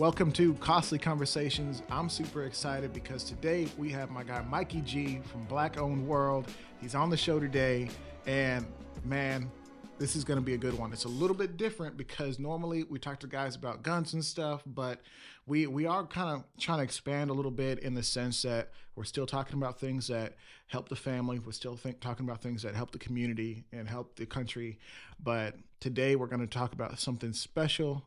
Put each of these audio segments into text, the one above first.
Welcome to Costly Conversations. I'm super excited because today we have my guy Mikey G from Black Owned World. He's on the show today, and man, this is going to be a good one. It's a little bit different because normally we talk to guys about guns and stuff, but we are kind of trying to expand a little bit in the sense that we're still talking about things that help the family. We're still talking about things that help the community and help the country. But today we're going to talk about something special.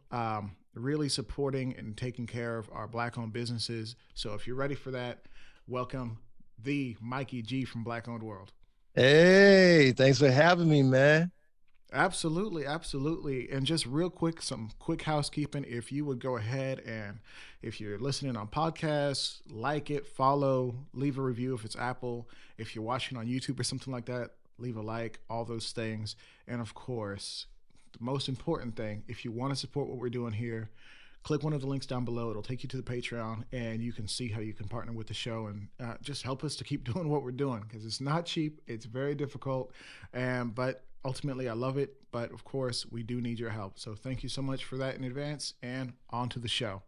Really supporting and taking care of our Black-owned businesses. So if you're ready for that, welcome the Mikey G from Black Owned World. Hey, thanks for having me, man. Absolutely, absolutely. And just real quick, some quick housekeeping. If you would go ahead and if you're listening on podcasts, like it, follow, leave a review if it's Apple. If you're watching on YouTube or something like that, leave a like, all those things. And of course, the most important thing, if you want to support what we're doing here, click one of the links down below. It'll take you to the Patreon, and you can see how you can partner with the show and just help us to keep doing what we're doing, because it's not cheap. It's very difficult, but ultimately I love it. But of course, we do need your help. So thank you so much for that in advance, and on to the show.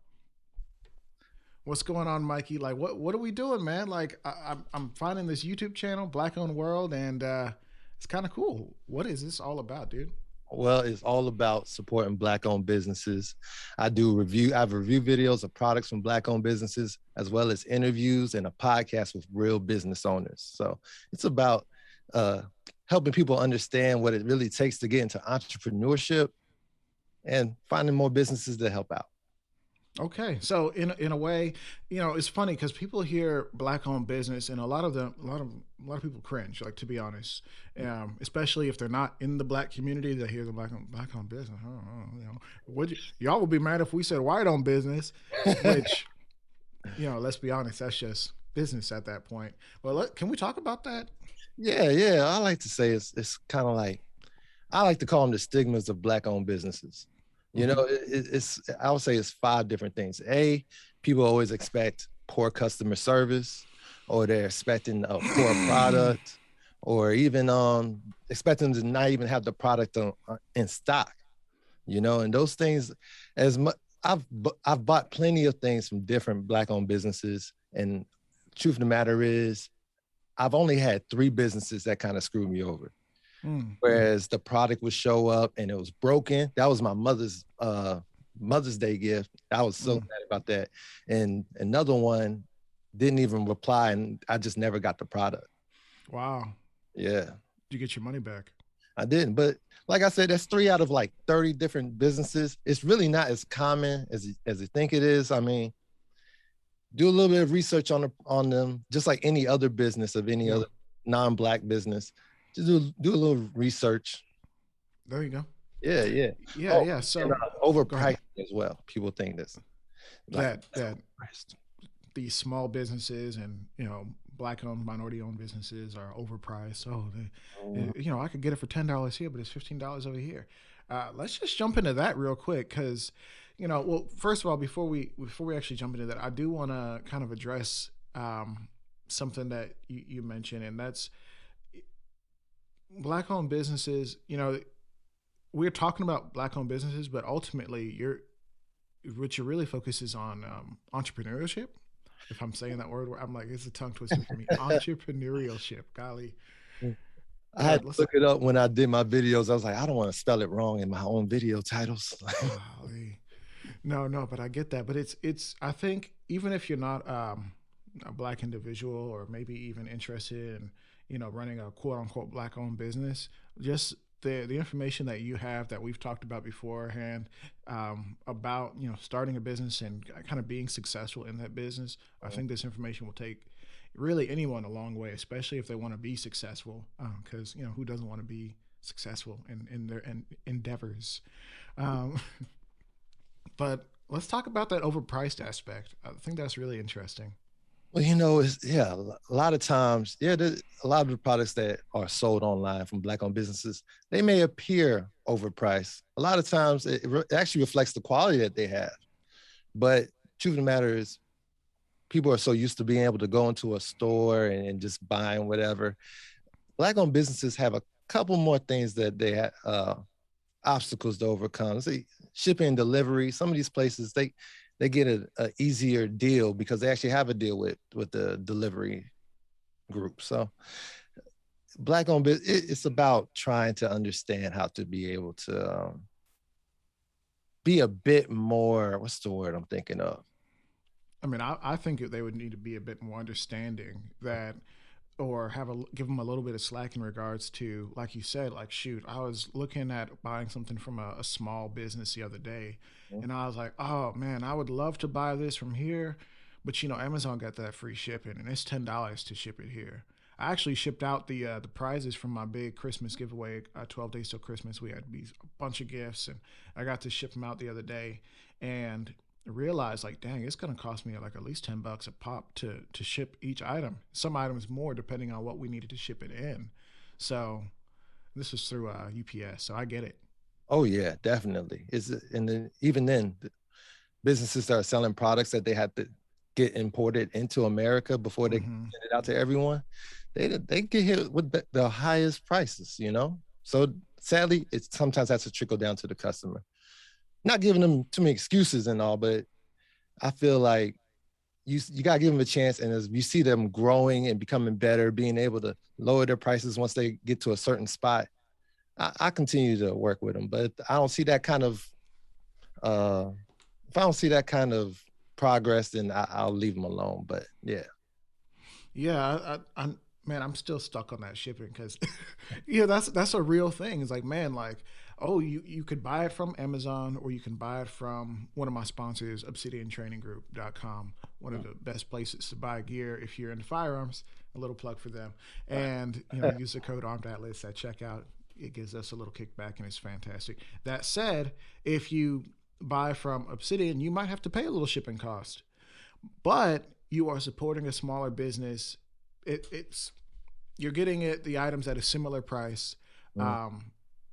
What's going on, Mikey? Like, what are we doing, man? Like, I'm finding this YouTube channel, Black Owned World, and it's kind of cool. What is this all about, dude? Well, it's all about supporting Black-owned businesses. I have review videos of products from Black-owned businesses, as well as interviews and a podcast with real business owners. So it's about helping people understand what it really takes to get into entrepreneurship and finding more businesses to help out. Okay, so in a way, it's funny because people hear Black-owned business, and a lot of people cringe. Like, to be honest, especially if they're not in the Black community, they hear the Black-owned business. Y'all would be mad if we said white-owned business, which, let's be honest, that's just business at that point. Well, can we talk about that? Yeah. I like to say it's kind of like, I like to call them the stigmas of Black-owned businesses. I would say it's 5 different things. People always expect poor customer service, or they're expecting a poor product, or even expecting to not even have the product in stock. And those things, I've bought plenty of things from different Black-owned businesses, and truth of the matter is, I've only had 3 businesses that kind of screwed me over. Whereas the product would show up and it was broken. That was my Mother's Day gift. I was so mad about that. And another one didn't even reply, and I just never got the product. Wow. Yeah. Did you get your money back? I didn't. But like I said, that's 3 out of like 30 different businesses. It's really not as common as you think it is. I mean, do a little bit of research on them, just like any other business of any other non-Black business. Just do a little research. There you go. Yeah. So overpriced as well. People think this. That these small businesses and Black-owned, minority-owned businesses are overpriced. I could get it for $10 here, but it's $15 over here. Let's just jump into that real quick, because first of all, before we actually jump into that, I do want to kind of address something that you mentioned, and that's Black-owned businesses. We're talking about Black-owned businesses, but ultimately, what your really focuses on entrepreneurship. If I'm saying that word, I'm like, it's a tongue twister for me. Entrepreneurship, golly. I had to look it up when I did my videos. I was like, I don't want to spell it wrong in my own video titles. No, but I get that. But it's. I think even if you're not a Black individual, or maybe even interested in running a quote unquote Black-owned business, just the information that you have that we've talked about beforehand about starting a business and kind of being successful in that business. I think this information will take really anyone a long way, especially if they want to be successful, because who doesn't want to be successful in their endeavors. But let's talk about that overpriced aspect. I think that's really interesting. Well, a lot of times, a lot of the products that are sold online from Black-owned businesses, they may appear overpriced. A lot of times, it actually reflects the quality that they have. But truth of the matter is, people are so used to being able to go into a store and just buying whatever. Black-owned businesses have a couple more things that they have obstacles to overcome. See, shipping and delivery. Some of these places, they get a easier deal because they actually have a deal with the delivery group. So black owned business, it's about trying to understand how to be able to be a bit more, what's the word I'm thinking of? I mean, I think they would need to be a bit more understanding that, or give them a little bit of slack in regards to, like you said, like shoot, I was looking at buying something from a small business the other day, and I was like, oh man, I would love to buy this from here, but Amazon got that free shipping, and it's $10 to ship it here. I actually shipped out the prizes from my big Christmas giveaway, 12 days till Christmas. We had a bunch of gifts, and I got to ship them out the other day, and realized like, dang, it's gonna cost me like at least $10 a pop to ship each item. Some items more depending on what we needed to ship it in. So this was through UPS, so I get it. Oh yeah, definitely. And then even then, businesses that are selling products that they had to get imported into America before they Mm-hmm. send it out to everyone, they get hit with the highest prices, you know. So sadly, it sometimes has to trickle down to the customer. Not giving them too many excuses and all, but I feel like you gotta give them a chance. And as you see them growing and becoming better, being able to lower their prices once they get to a certain spot, I continue to work with them. But I don't see that kind of if I don't see that kind of progress, then I'll leave them alone. But yeah. Yeah, I'm man, I'm still stuck on that shipping because, that's a real thing. It's like, man, like, oh, you could buy it from Amazon, or you can buy it from one of my sponsors, ObsidianTrainingGroup.com, one of the best places to buy gear if you're into firearms. A little plug for them, and use the code Armed Atlas at checkout. It gives us a little kickback, and it's fantastic. That said, if you buy from Obsidian, you might have to pay a little shipping cost, but you are supporting a smaller business. It's you're getting the items at a similar price, Mm.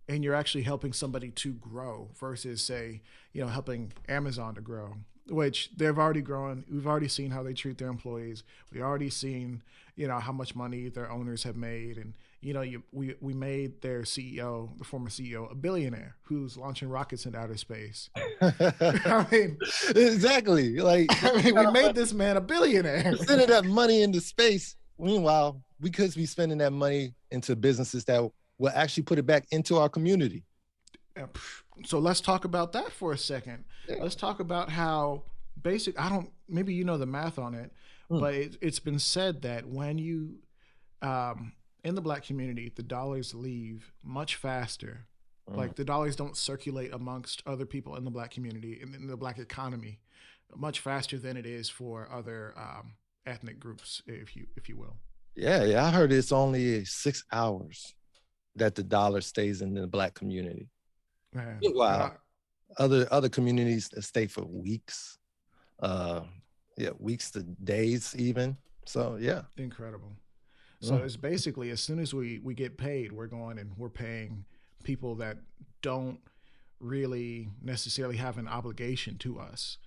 and you're actually helping somebody to grow versus, say, helping Amazon to grow, which they've already grown. We've already seen how they treat their employees. We already seen how much money their owners have made, and we made their CEO, the former CEO, a billionaire who's launching rockets into outer space. I mean, Exactly. Like we made this man a billionaire. sending that money into space. Meanwhile, we could be spending that money into businesses that will actually put it back into our community. So let's talk about that for a second. Yeah. Let's talk about how basic. I don't. Maybe you know the math on it, but it's been said that when you, in the black community, the dollars leave much faster. Like the dollars don't circulate amongst other people in the black community, in the black economy, much faster than it is for other ethnic groups, if you will. Yeah. I heard it's only 6 hours that the dollar stays in the black community. Man, Meanwhile, other communities stay for weeks, weeks to days even. So yeah, incredible. So it's basically, as soon as we get paid, we're going and we're paying people that don't really necessarily have an obligation to us,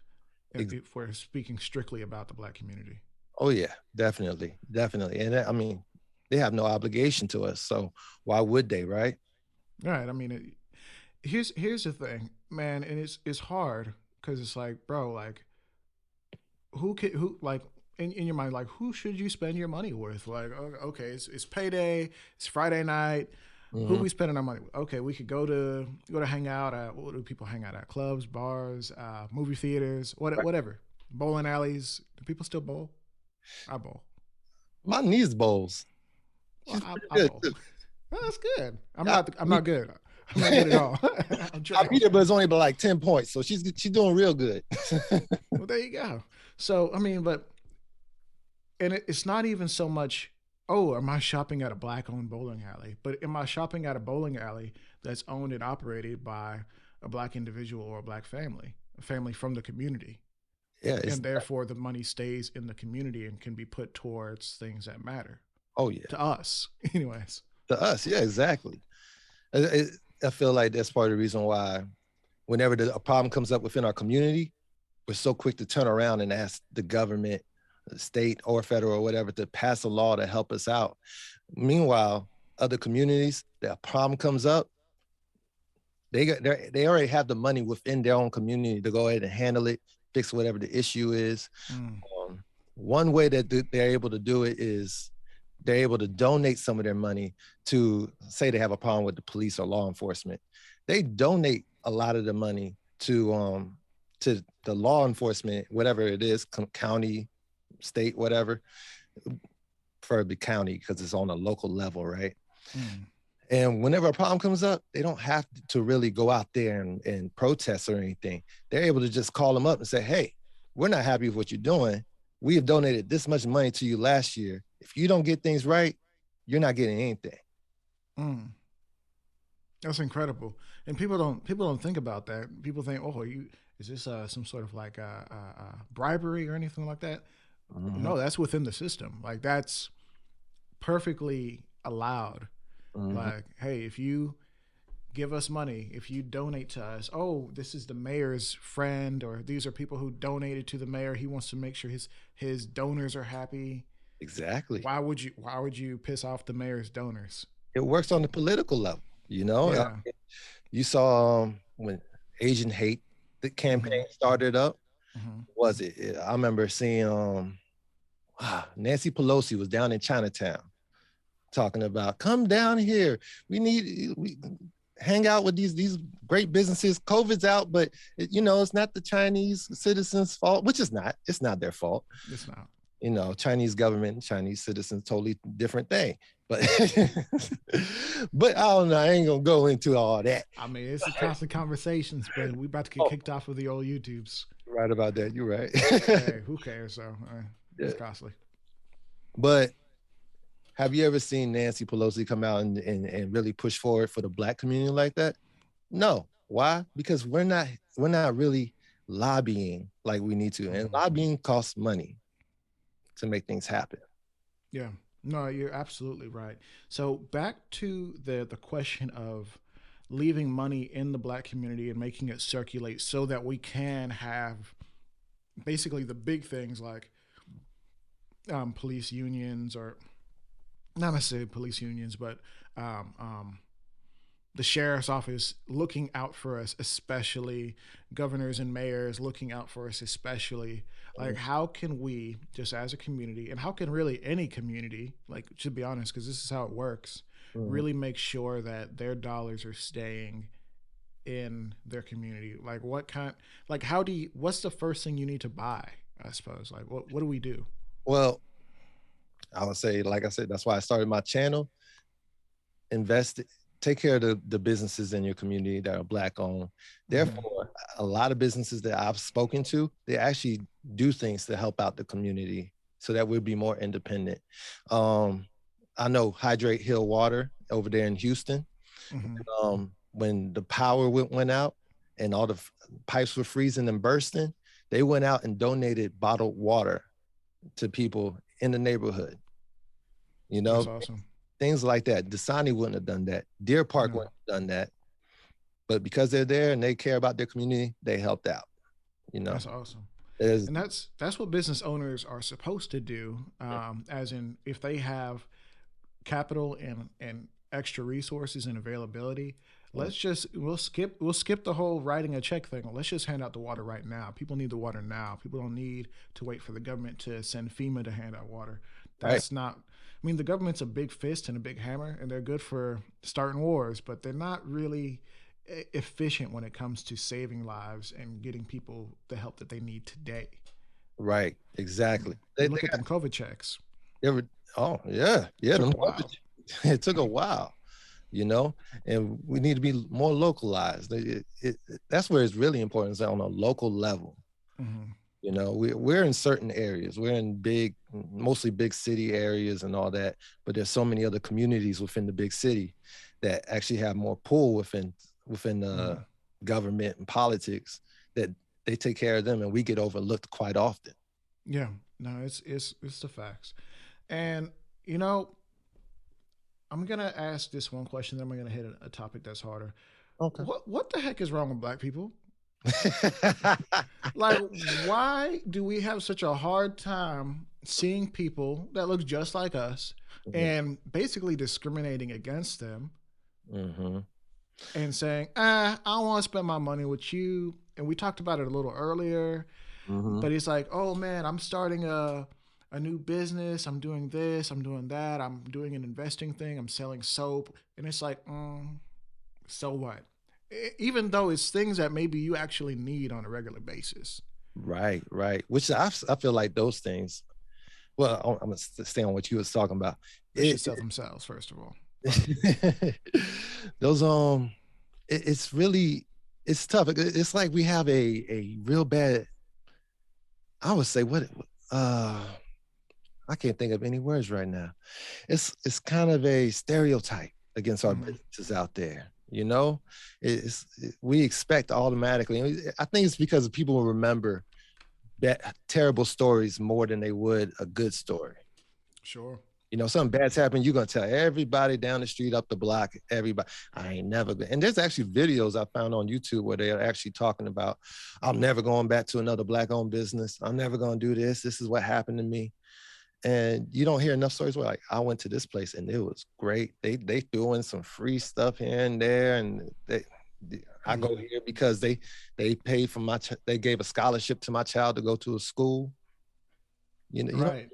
if we're speaking strictly about the black community. Oh yeah, definitely, and I mean, they have no obligation to us, so why would they, right? All right. I mean, here's the thing, man, and it's hard because it's like, bro, like, who like, in your mind, like, who should you spend your money with? Like, okay, it's payday, it's Friday night. Who we spending our money with? Okay, we could go to hang out at, what do people hang out at? Clubs, bars, movie theaters, whatever. Bowling alleys. Do people still bowl? I bowl. My niece bowls. Well, She's I good bowl. too. Well, that's good. I'm not good. I'm not good at all. I'm I beat her, but it's only by like 10 points, so she's doing real good. Well, there you go. So I mean, and it's not even so much, oh, am I shopping at a black owned bowling alley? But am I shopping at a bowling alley that's owned and operated by a black individual or a black family, a family from the community? Yeah, and therefore the money stays in the community and can be put towards things that matter. Oh yeah, to us, anyways. To us, yeah, exactly. I feel like that's part of the reason why, whenever a problem comes up within our community, we're so quick to turn around and ask the government, the state or federal or whatever, to pass a law to help us out. Meanwhile, other communities, that problem comes up, they already have the money within their own community to go ahead and handle it, fix whatever the issue is. Mm. One way that they're able to do it is they're able to donate some of their money to, say they have a problem with the police or law enforcement. They donate a lot of the money to the law enforcement, whatever it is, county, state, whatever, preferably county because it's on a local level, right? Mm. And whenever a problem comes up, they don't have to really go out there and protest or anything. They're able to just call them up and say, hey, we're not happy with what you're doing. We have donated this much money to you last year. If you don't get things right, you're not getting anything. Mm. That's incredible. And people don't think about that. People think, oh, is this some sort of like bribery or anything like that? Mm-hmm. No, that's within the system. Like that's perfectly allowed. Mm-hmm. Like, hey, if you give us money, if you donate to us, oh, this is the mayor's friend, or these are people who donated to the mayor. He wants to make sure his donors are happy. Exactly. Why would you piss off the mayor's donors? It works on the political level, you know. Yeah. You saw when Asian hate the campaign started up. Mm-hmm. Was it? I remember seeing Nancy Pelosi was down in Chinatown talking about, come down here. We hang out with these great businesses. COVID's out, but it's not the Chinese citizens' fault, which is not. It's not their fault. It's not. Chinese government, Chinese citizens, totally different thing. But but I don't know. I ain't gonna go into all that. I mean, it's a constant conversations, but we about to get kicked off of the old YouTubes. Right about that. You're right. Hey, who cares? So it's costly. But have you ever seen Nancy Pelosi come out and really push forward for the Black community like that? No. Why? Because we're not really lobbying like we need to, and lobbying costs money to make things happen. Yeah. No, you're absolutely right. So back to the question of leaving money in the Black community and making it circulate so that we can have basically the big things like police unions, or not necessarily police unions, but the sheriff's office looking out for us, especially governors and mayors looking out for us, especially. Like, how can we, just as a community, and how can really any community, like, to be honest, because this is how it works, really make sure that their dollars are staying in their community? Like, what's the first thing you need to buy, I suppose? Like, what do we do? Well, I would say, like I said, that's why I started my channel. Take care of the businesses in your community that are Black owned. Therefore, a lot of businesses that I've spoken to, they actually do things to help out the community so that we'll be more independent. I know Hydrate Hill Water over there in Houston. When the power went out and all the pipes were freezing and bursting, they went out and donated bottled water to people in the neighborhood. That's awesome. Things like that. Dasani wouldn't have done that. Deer Park wouldn't have done that. But because they're there and they care about their community, they helped out. That's awesome. And that's what business owners are supposed to do. As in, if they have capital and extra resources and availability, we'll skip the whole writing a check thing. Let's just hand out the water right now. People need the water now. People don't need to wait for the government to send FEMA to hand out water. That's not. I mean, the government's a big fist and a big hammer, and they're good for starting wars, but they're not really efficient when it comes to saving lives and getting people the help that they need today. Right, exactly. Look at them COVID checks. It took a while, and we need to be more localized. That's where it's really important, is on a local level. We're in certain areas. We're in mostly big city areas and all that, but there's so many other communities within the big city that actually have more pull within government and politics, that they take care of them, and we get overlooked quite often. Yeah, no, it's the facts. And I'm gonna ask this one question, then I'm gonna hit a topic that's harder. Okay. What the heck is wrong with Black people? Like, why do we have such a hard time seeing people that look just like us and basically discriminating against them and saying, I don't want to spend my money with you? And we talked about it a little earlier. Mm-hmm. But he's like, oh man, I'm starting a new business. I'm doing this. I'm doing that. I'm doing an investing thing. I'm selling soap. And it's like, so what? Even though it's things that maybe you actually need on a regular basis. Right, right. Which I feel like those things. Well, I'm gonna stay on what you was talking about. They should sell themselves, first of all. But Those it's really it's tough. It's like we have a real bad. I would say what I can't think of any words right now. It's kind of a stereotype against our businesses out there. You know, we expect automatically. I think it's because people will remember terrible stories more than they would a good story. sure. You know, something bad's happened, you're gonna tell everybody down the street, up the block, everybody. I ain't never been. And there's actually videos I found on YouTube where they're actually talking about, I'm never going back to another Black-owned business. I'm never gonna do this. This is what happened to me. And you don't hear enough stories where like, I went to this place and it was great. They threw in some free stuff here and there, and I go here because they paid for they gave a scholarship to my child to go to a school. Right.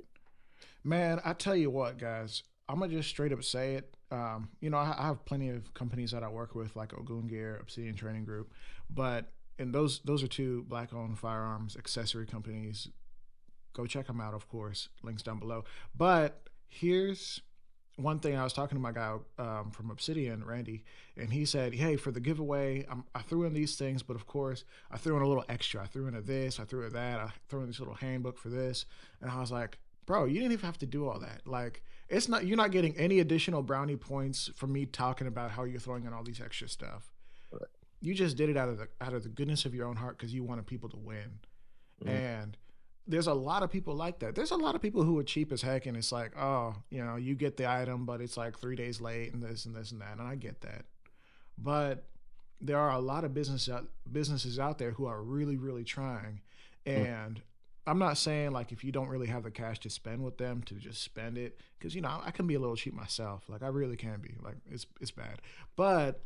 Man, I tell you what, guys, I'm gonna just straight up say it. I have plenty of companies that I work with, like Ogun Gear, Obsidian Training Group, but and those are two black-owned firearms accessory companies. Go check them out, of course. Links down below. But here's one thing. I was talking to my guy from Obsidian, Randy, and he said, hey, for the giveaway, I threw in these things, but of course, I threw in a little extra. I threw in a this, I threw in that, I threw in this little handbook for this. And I was like, bro, you didn't even have to do all that. Like, you're not getting any additional brownie points from me talking about how you're throwing in all these extra stuff. Right. You just did it out of the goodness of your own heart because you wanted people to win. And there's a lot of people like that. There's a lot of people who are cheap as heck, and it's like, oh, you get the item, but it's like 3 days late, and this and this and that, and I get that. But there are a lot of businesses out there who are really, really trying, and I'm not saying like if you don't really have the cash to spend with them to just spend it, because I can be a little cheap myself. Like I really can be. Like it's bad. But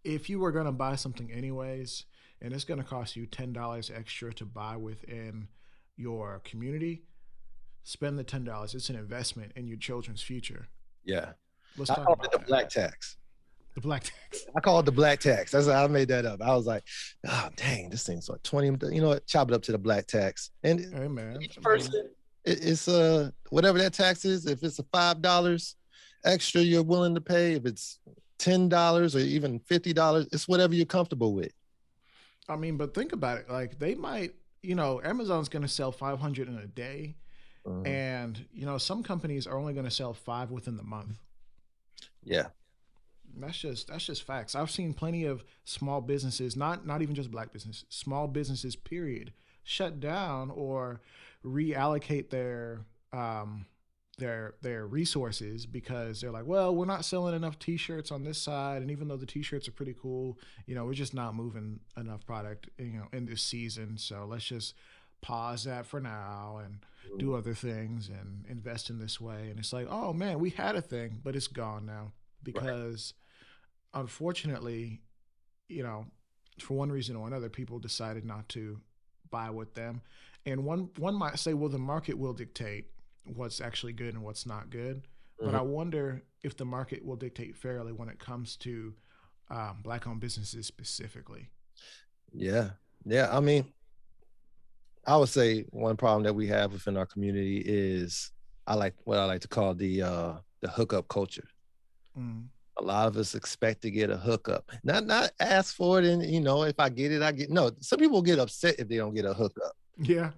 if you were gonna buy something anyways, and it's gonna cost you $10 extra to buy within your community, spend the $10. It's an investment in your children's future. Yeah. Let's I talk call about it the that. black tax. The black tax. I call it the black tax. That's how I made that up. I was like, oh dang, this thing's like 20. You know what? Chop it up to the black tax. And Hey man, each person, it's whatever that tax is. If it's a $5 extra you're willing to pay, if it's $10 or even $50, it's whatever you're comfortable with. I mean, but think about it. Like they might, Amazon's going to sell 500 in a day, and some companies are only going to sell 5 within the month. Yeah. That's just facts. I've seen plenty of small businesses, not even just black business, small businesses, period, shut down or reallocate their resources because they're like, well, we're not selling enough T-shirts on this side, and even though the T-shirts are pretty cool, we're just not moving enough product, in this season. So let's just pause that for now and do other things and invest in this way. And it's like, oh man, we had a thing, but it's gone now because. Right. Unfortunately, for one reason or another, people decided not to buy with them. And one might say, well, the market will dictate what's actually good and what's not good. But I wonder if the market will dictate fairly when it comes to black-owned businesses specifically. Yeah. Yeah. I mean, I would say one problem that we have within our community is what I like to call the hookup culture. A lot of us expect to get a hookup, not ask for it. And, if I get it, I get, no, some people get upset if they don't get a hookup. Yeah.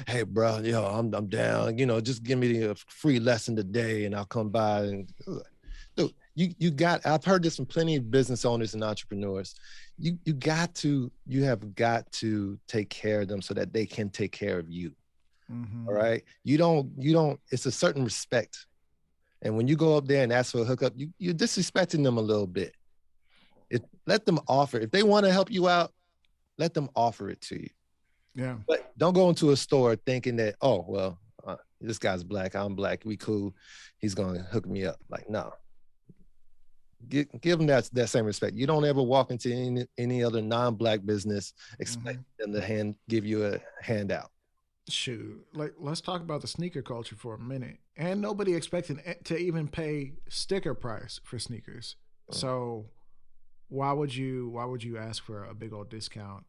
Hey bro, I'm down, just give me a free lesson today and I'll come by. And dude, I've heard this from plenty of business owners and entrepreneurs. You have got to take care of them so that they can take care of you. All right. You don't, it's a certain respect. And when you go up there and ask for a hookup, you're disrespecting them a little bit. Let them offer. If they want to help you out, let them offer it to you. Yeah. But don't go into a store thinking that, oh, well, this guy's black, I'm black, we cool, he's going to hook me up. Like, no. give them that same respect. You don't ever walk into any other non-black business expect Hmm. them to give you a handout. Shoot, like let's talk about the sneaker culture for a minute. And nobody expected to even pay sticker price for sneakers. So why would you ask for a big old discount?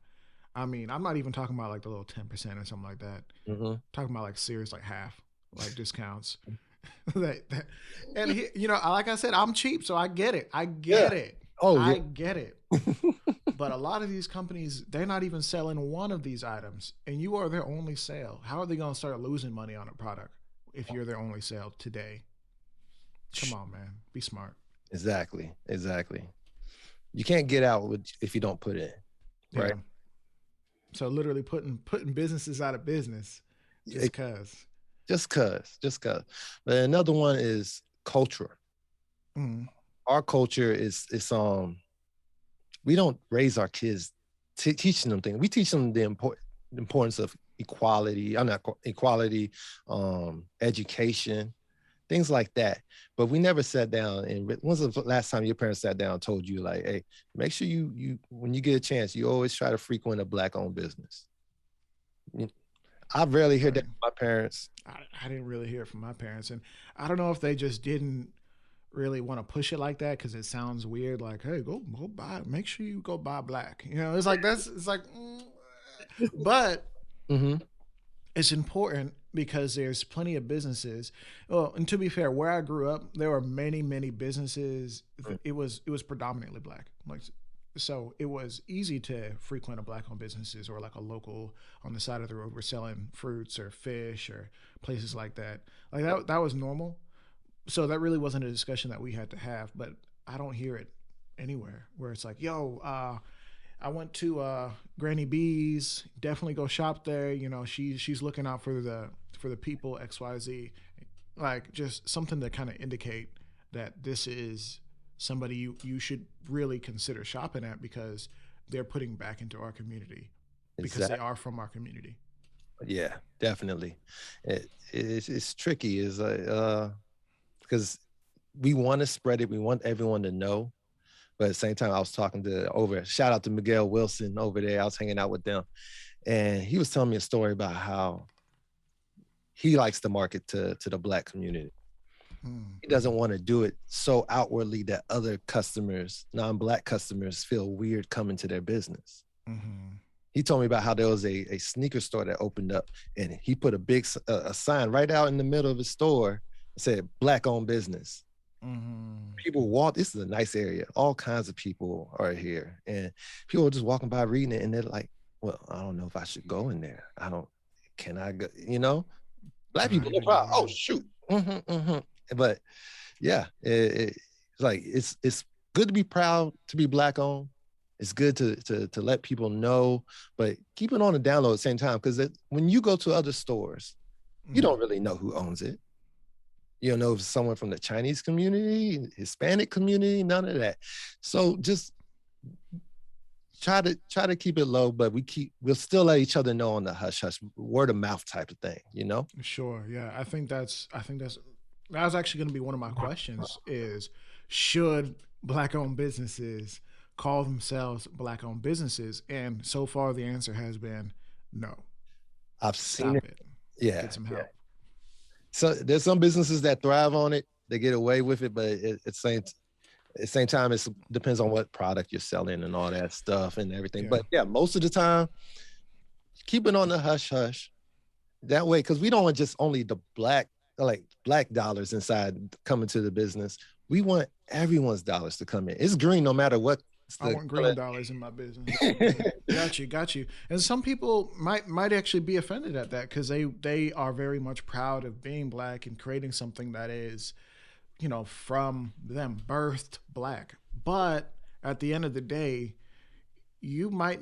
I mean, I'm not even talking about like the little 10% or something like that. Mm-hmm. I'm talking about like serious like half like discounts. that, and like I said, I'm cheap, so I get it. I Yeah. get it. Oh yeah. I get it. But a lot of these companies, they're not even selling one of these items, and you are their only sale. How are they going to start losing money on a product if you're their only sale today? Come on, man. Be smart. Exactly. Exactly. You can't get out if you don't put in, right? Yeah. So literally putting businesses out of business just cause. Just cause. But another one is culture. Mm. Our culture is we don't raise our kids teaching them things. We teach them the importance of equality. I'm not equality, education, things like that. But we never sat down and when's the last time your parents sat down and told you like, hey, make sure you when you get a chance, you always try to frequent a black-owned business. I rarely hear that Right. from my parents. I didn't really hear it from my parents, and I don't know if they just didn't really want to push it like that because it sounds weird. Like, hey, go buy. Make sure you go buy black. It's like that's. It's like, but Mm-hmm. it's important because there's plenty of businesses. Well, and to be fair, where I grew up, there were many businesses. It was predominantly black. Like, so it was easy to frequent a black-owned businesses or like a local on the side of the road. We're selling fruits or fish or places like that. Like that was normal. So that really wasn't a discussion that we had to have. But I don't hear it anywhere where it's like, yo, I went to Granny B's. Definitely go shop there. She's looking out for the people XYZ. Like just something to kind of indicate that this is somebody you should really consider shopping at because they're putting back into our community because they Exactly. are from our community. Yeah, definitely. It's tricky. Is like because we want to spread it. We want everyone to know. But at the same time, I was talking to shout out to Miguel Wilson over there. I was hanging out with them. And he was telling me a story about how he likes to market to the black community. Hmm. He doesn't want to do it so outwardly that other customers, non-black customers, feel weird coming to their business. Mm-hmm. He told me about how there was a sneaker store that opened up, and he put a sign right out in the middle of his store that said "Black owned business." Mm-hmm. People walk. This is a nice area. All kinds of people are here, and people are just walking by reading it, and they're like, "Well, I don't know if I should go in there. I don't. Can I go? Black people, Right. no problem. Oh Right. shoot. But yeah, it's like it's good to be proud to be black owned. It's good to let people know, but keep it on the down low at the same time because when you go to other stores, you Mm. don't really know who owns it. You don't know if it's someone from the Chinese community, Hispanic community, none of that. So just try to keep it low, but we'll still let each other know on the hush hush word of mouth type of thing. Sure. Yeah. I think that's that was actually going to be one of my questions is should black owned businesses call themselves black owned businesses? And so far the answer has been no. I've seen Stop it. it. Yeah, Get some yeah. help. So there's some businesses that thrive on it, they get away with it, but at the same time, it depends on what product you're selling and all that stuff and everything. Yeah. But yeah, most of the time, keep it on the hush hush. That way, because we don't want just only the black dollars inside coming to the business. We want everyone's dollars to come in. It's green no matter what. I want green dollars in my business. Got you. And some people might actually be offended at that because they are very much proud of being black and creating something that is, from them, birthed black. But at the end of the day, you might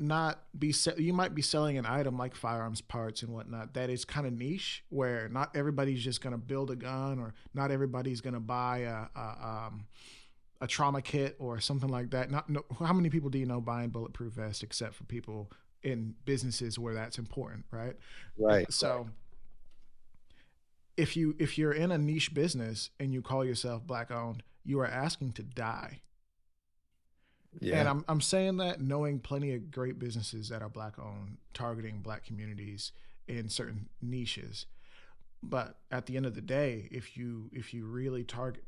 be selling an item like firearms parts and whatnot that is kind of niche where not everybody's just going to build a gun or not everybody's going to buy a trauma kit or something like that. Not no, how many people do you know buying bulletproof vests except for people in businesses where that's important, right? Right. So if you're in a niche business and you call yourself black owned, you are asking to die. And Yeah. I'm saying that knowing plenty of great businesses that are black owned, targeting black communities in certain niches. But at the end of the day, if you really target,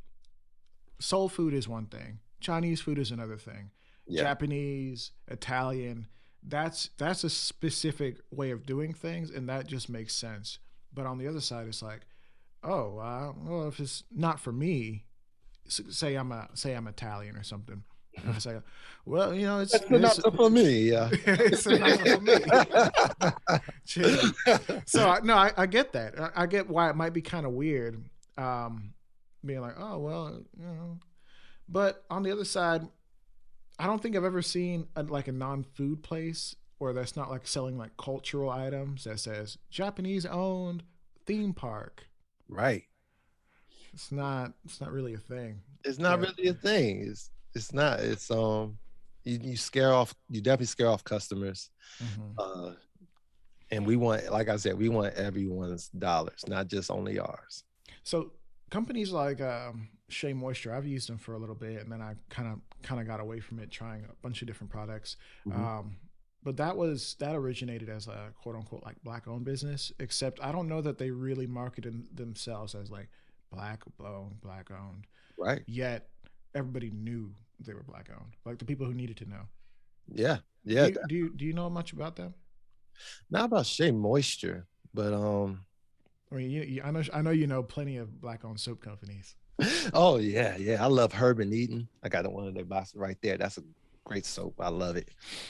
soul food is one thing, Chinese food is another thing, Yeah. Japanese, Italian, that's a specific way of doing things, and that just makes sense. But on the other side, it's like, oh, well, if it's not for me, say I'm Italian or something, and I say, well, That's it's enough for me. Yeah. it's enough for me. Chill. So no, I get that. I get why it might be kind of weird, um, being like, oh well, But on the other side, I don't think I've ever seen like a non-food place or that's not like selling like cultural items that says Japanese owned theme park. Right. It's not really a thing. It's not But really a thing. It's not. It's you scare off. You definitely scare off customers. mhm. Uh, and we want, like I said, we want everyone's dollars, not just only ours. So companies like Shea Moisture, I've used them for a little bit, and then I kind of got away from it, trying a bunch of different products. Mhm. Um, but that originated as a quote unquote like black owned business. Except I don't know that they really marketed themselves as like black owned, black owned. Right. Yet everybody knew they were black owned. Like the people who needed to know. Yeah. Do Yeah. you do you, do you know much about them? Not about Shea Moisture, but I mean, I know you know plenty of black owned soap companies. oh yeah, yeah. I love Herb and Eden. I got one of their boxes right there. That's a great soap. I love it.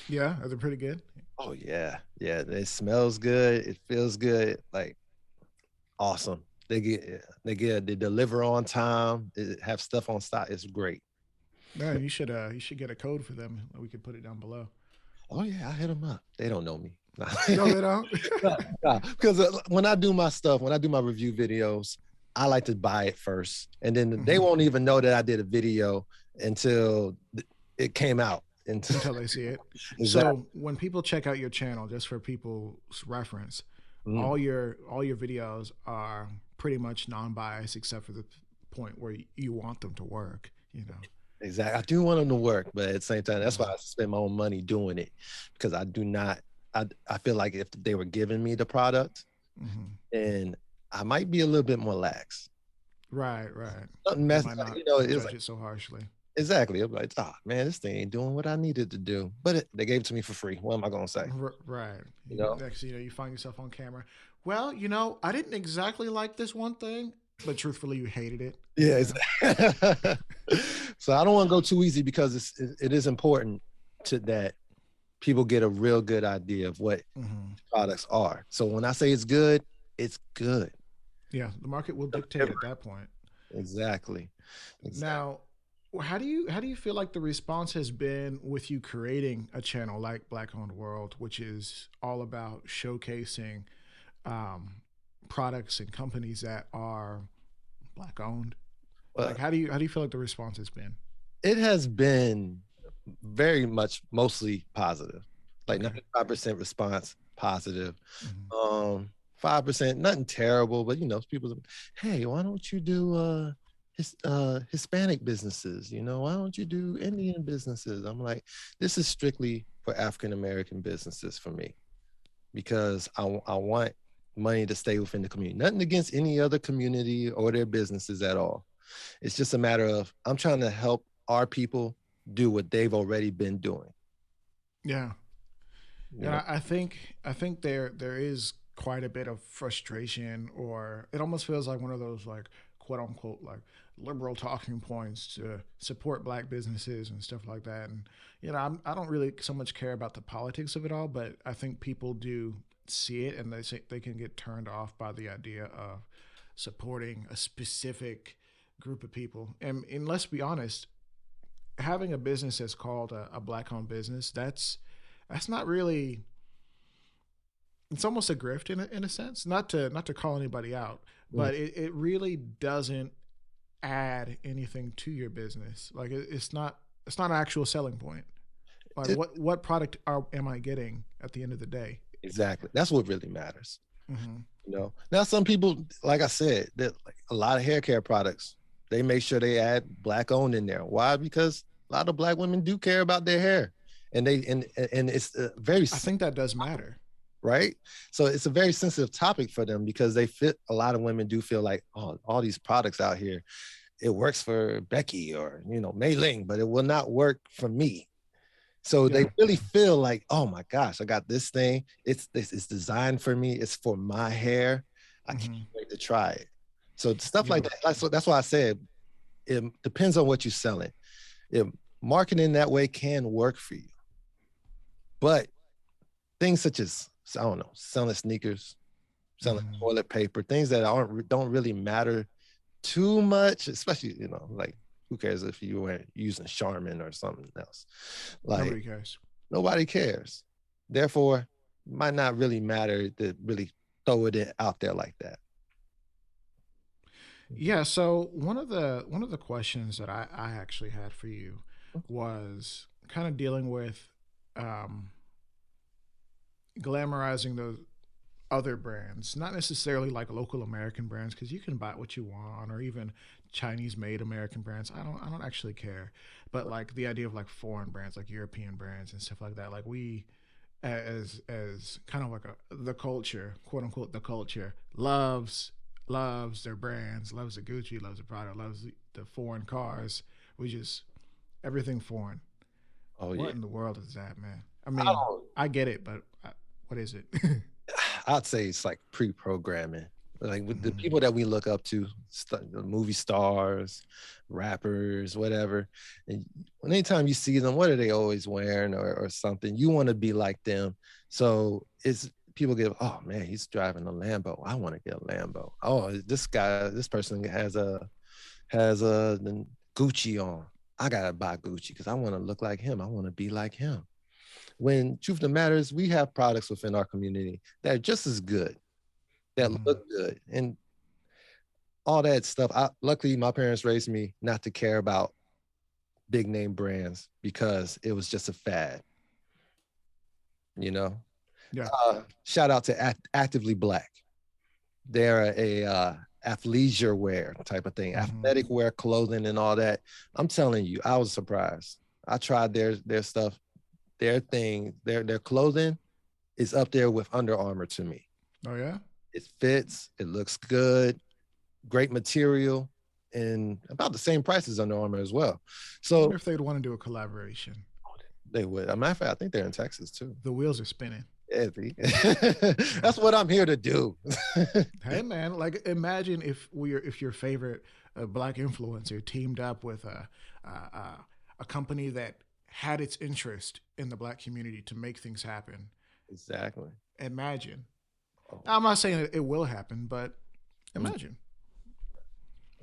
Yeah, are they pretty good? Oh yeah, yeah. It smells good. It feels good. Like awesome. They deliver on time. They have stuff on stock. It's great. No, you should get a code for them. We could put it down below. Oh yeah, I hit them up. They don't know me. No, they don't. Because when I do my stuff, when I do my review videos, I like to buy it first, and then they Mhm. won't even know that I did a video until it came out. Until they see it. Exactly. So when people check out your channel, just for people's reference, Mm, all your videos are pretty much non-biased, except for the point where you want them to work. exactly. I do want them to work, but at the same time, that's why Mhm. I spend my own money doing it, because I do not. I feel like if they were giving me the product, Mhm. and I might be a little bit more lax. Right, right. Nothing They mess, might not it's judge like it so harshly. exactly. I'm like, oh man, this thing ain't doing what I needed to do. But they gave it to me for free. What am I gonna say? Right. You know? Next, you find yourself on camera. Well, I didn't exactly like this one thing, but truthfully, you hated it. Yeah. So I don't want to go too easy, because it is important to that people get a real good idea of what Mhm. products are. So when I say it's good, it's good. Yeah, the market will dictate at that point. Exactly. Exactly. Now, how do you feel like the response has been with you creating a channel like Black Owned World, which is all about showcasing um, products and companies that are black owned? Like, Well, how do you feel like the response has been? it has been very much mostly positive, like Okay. 95% response positive. Hmm. 5% nothing terrible, but people, hey, why don't you do Hispanic businesses? Why don't you do Indian businesses? I'm like, this is strictly for African American businesses for me, because I want money to stay within the community. Nothing against any other community or their businesses at all. It's just a matter of, I'm trying to help our people do what they've already been doing. Yeah. You And know, I think there is quite a bit of frustration, or it almost feels like one of those like quote unquote like liberal talking points to support black businesses and stuff like that. And I don't really so much care about the politics of it all, but I think people do see it, and they say they can get turned off by the idea of supporting a specific group of people. And let's be honest, having a business that's called a black owned business, that's not really, it's almost a grift in a sense. Not to call anybody out, mm, but it really doesn't add anything to your business. Like it's not an actual selling point. Like it, what product am I getting at the end of the day? exactly. That's what really matters. Hmm. Now some people, like I said, that like a lot of hair care products, they make sure they add black owned in there. Why? Because A lot of black women do care about their hair, and it's very I think that does matter. right. So it's a very sensitive topic for them because they fit. A lot of women do feel like, oh, all these products out here, it works for Becky or Mei Ling, but it will not work for me. So they Yeah. really feel like, oh my gosh, I got this thing. It's designed for me. It's for my hair. I can't Hmm. wait to try it. So stuff Yeah. like that. That's why I said it depends on what you're selling. If marketing that way can work for you, but things such as, I don't know, selling sneakers, selling Hmm. toilet paper, things that don't really matter too much, especially like who cares if you were using Charmin or something else? Like Nobody cares. nobody cares. Therefore, it might not really matter to really throw it out there like that. Yeah. So one of the questions that I actually had for you was kind of dealing with um, glamorizing those other brands, not necessarily like local American brands, because you can buy what you want, or even Chinese-made American brands. I don't actually care, but like the idea of like foreign brands, like European brands and stuff like that. Like we, as kind of like the culture, quote unquote, the culture loves their brands, loves the Gucci, loves the Prada, loves the foreign cars. We just everything foreign. Oh What yeah. in the world is that, man? I I mean, don't I get it, but what is it? I'd say it's like pre-programming. Like with the Mhm. people that we look up to, the movie stars, rappers, whatever. And anytime you see them, what are they always wearing or something? You want to be like them. So it's people get, oh man, he's driving a Lambo. I want to get a Lambo. Oh, this person has a Gucci on. I gotta buy Gucci because I want to look like him. I want to be like him. When truth of the matter is, we have products within our community that are just as good, that Mhm. look good, and all that stuff. Luckily, my parents raised me not to care about big name brands because it was just a fad, you know. Yeah. Shout out to Actively Black. They're a athleisure wear type of thing, Mhm. athletic wear clothing and all that. I'm telling you, I was surprised. I tried their stuff, their thing, their clothing is up there with Under Armour to me. Oh yeah. It fits, it looks good, great material, and about the same price as Under Armour as well. I wonder So if they'd want to do a collaboration. they would. As a matter of fact, I think they're in Texas too. The wheels are spinning. Yeah, that's what I'm here to do. Hey man, like imagine if your favorite black influencer teamed up with a company that had its interest in the black community to make things happen. Exactly. Imagine. Oh, I'm not saying it will happen, but mm. imagine.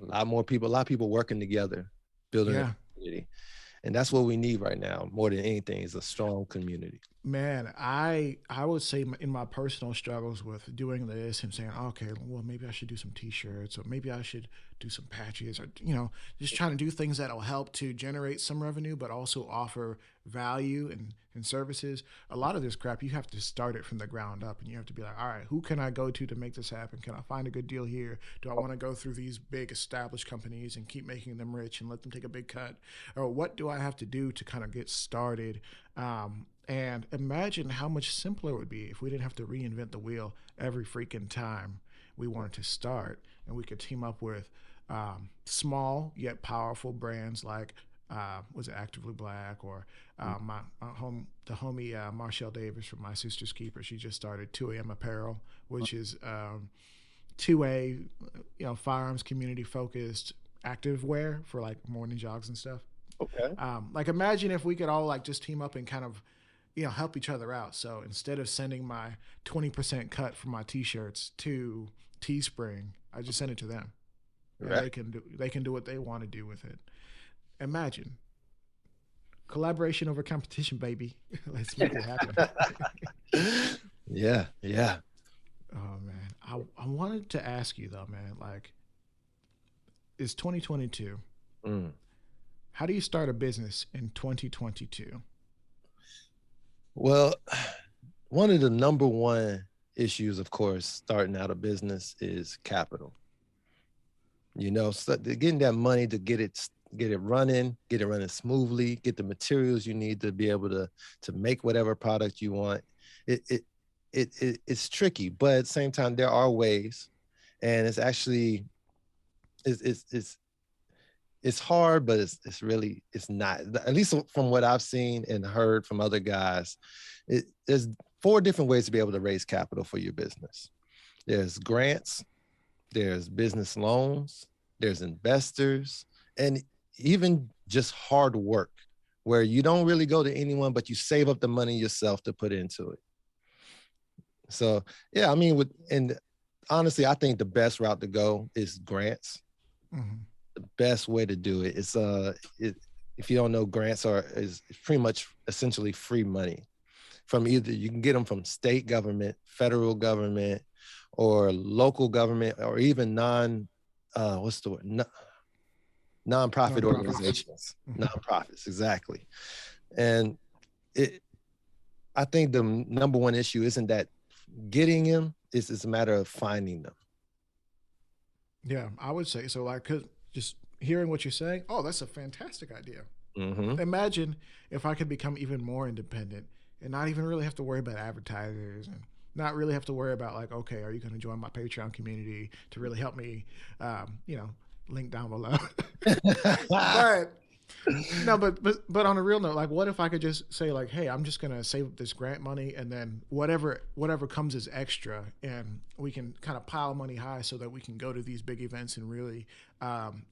A lot of people working together, building a Yeah. community. And that's what we need right now, more than anything, is a strong community. Man, I would say in my personal struggles with doing this and saying, okay, well maybe I should do some T-shirts, or maybe I should do some patches, or just trying to do things that'll help to generate some revenue, but also offer value and services. A lot of this crap, you have to start it from the ground up, and you have to be like, all right, who can I go to make this happen? Can I find a good deal here? Do I want to go through these big established companies and keep making them rich and let them take a big cut, or what do I have to do to kind of get started? And imagine how much simpler it would be if we didn't have to reinvent the wheel every freaking time we wanted to start, and we could team up with small yet powerful brands like was it Actively Black, or the homie Marshall Davis from My Sister's Keeper. She just started 2 a.m. Apparel, which is 2A, firearms community focused active wear for like morning jogs and stuff. Okay. Like imagine if we could all like just team up and kind of help each other out. So instead of sending my 20% cut for my t-shirts to Teespring, I just send it to them, and Right. they can do what they want to do with it. Imagine collaboration over competition, baby. Let's make it happen. Yeah. Yeah. Oh man, I wanted to ask you though, man. Like, it's 2022. Mm. How do you start a business in 2022? Well, one of the number one issues, of course, starting out a business is capital. So getting that money to get it get it running smoothly, get the materials you need to be able to make whatever product you want. It's tricky, but at the same time, there are ways, and it's actually it's hard, but it's really it's not. At least from what I've seen and heard from other guys, there's 4 different ways to be able to raise capital for your business. There's grants, there's business loans, there's investors, and even just hard work, where you don't really go to anyone, but you save up the money yourself to put into it. So yeah, I mean, and honestly, I think the best route to go is grants. Mm-hmm. The best way to do it is if you don't know, grants is pretty much essentially free money from either, you can get them from state government, federal government, or local government, or even nonprofit organizations, nonprofits, exactly. And I think the number one issue isn't that getting them, it's a matter of finding them. Yeah, I would say so. Like, 'cause just hearing what you're saying, oh, that's a fantastic idea. Mm-hmm. Imagine if I could become even more independent and not even really have to worry about advertisers and not really have to worry about like, okay, are you going to join my Patreon community to really help me? Link down below. But no, but on a real note, like, what if I could just say like, hey, I'm just gonna save up this grant money, and then whatever comes is extra, and we can kind of pile money high so that we can go to these big events and really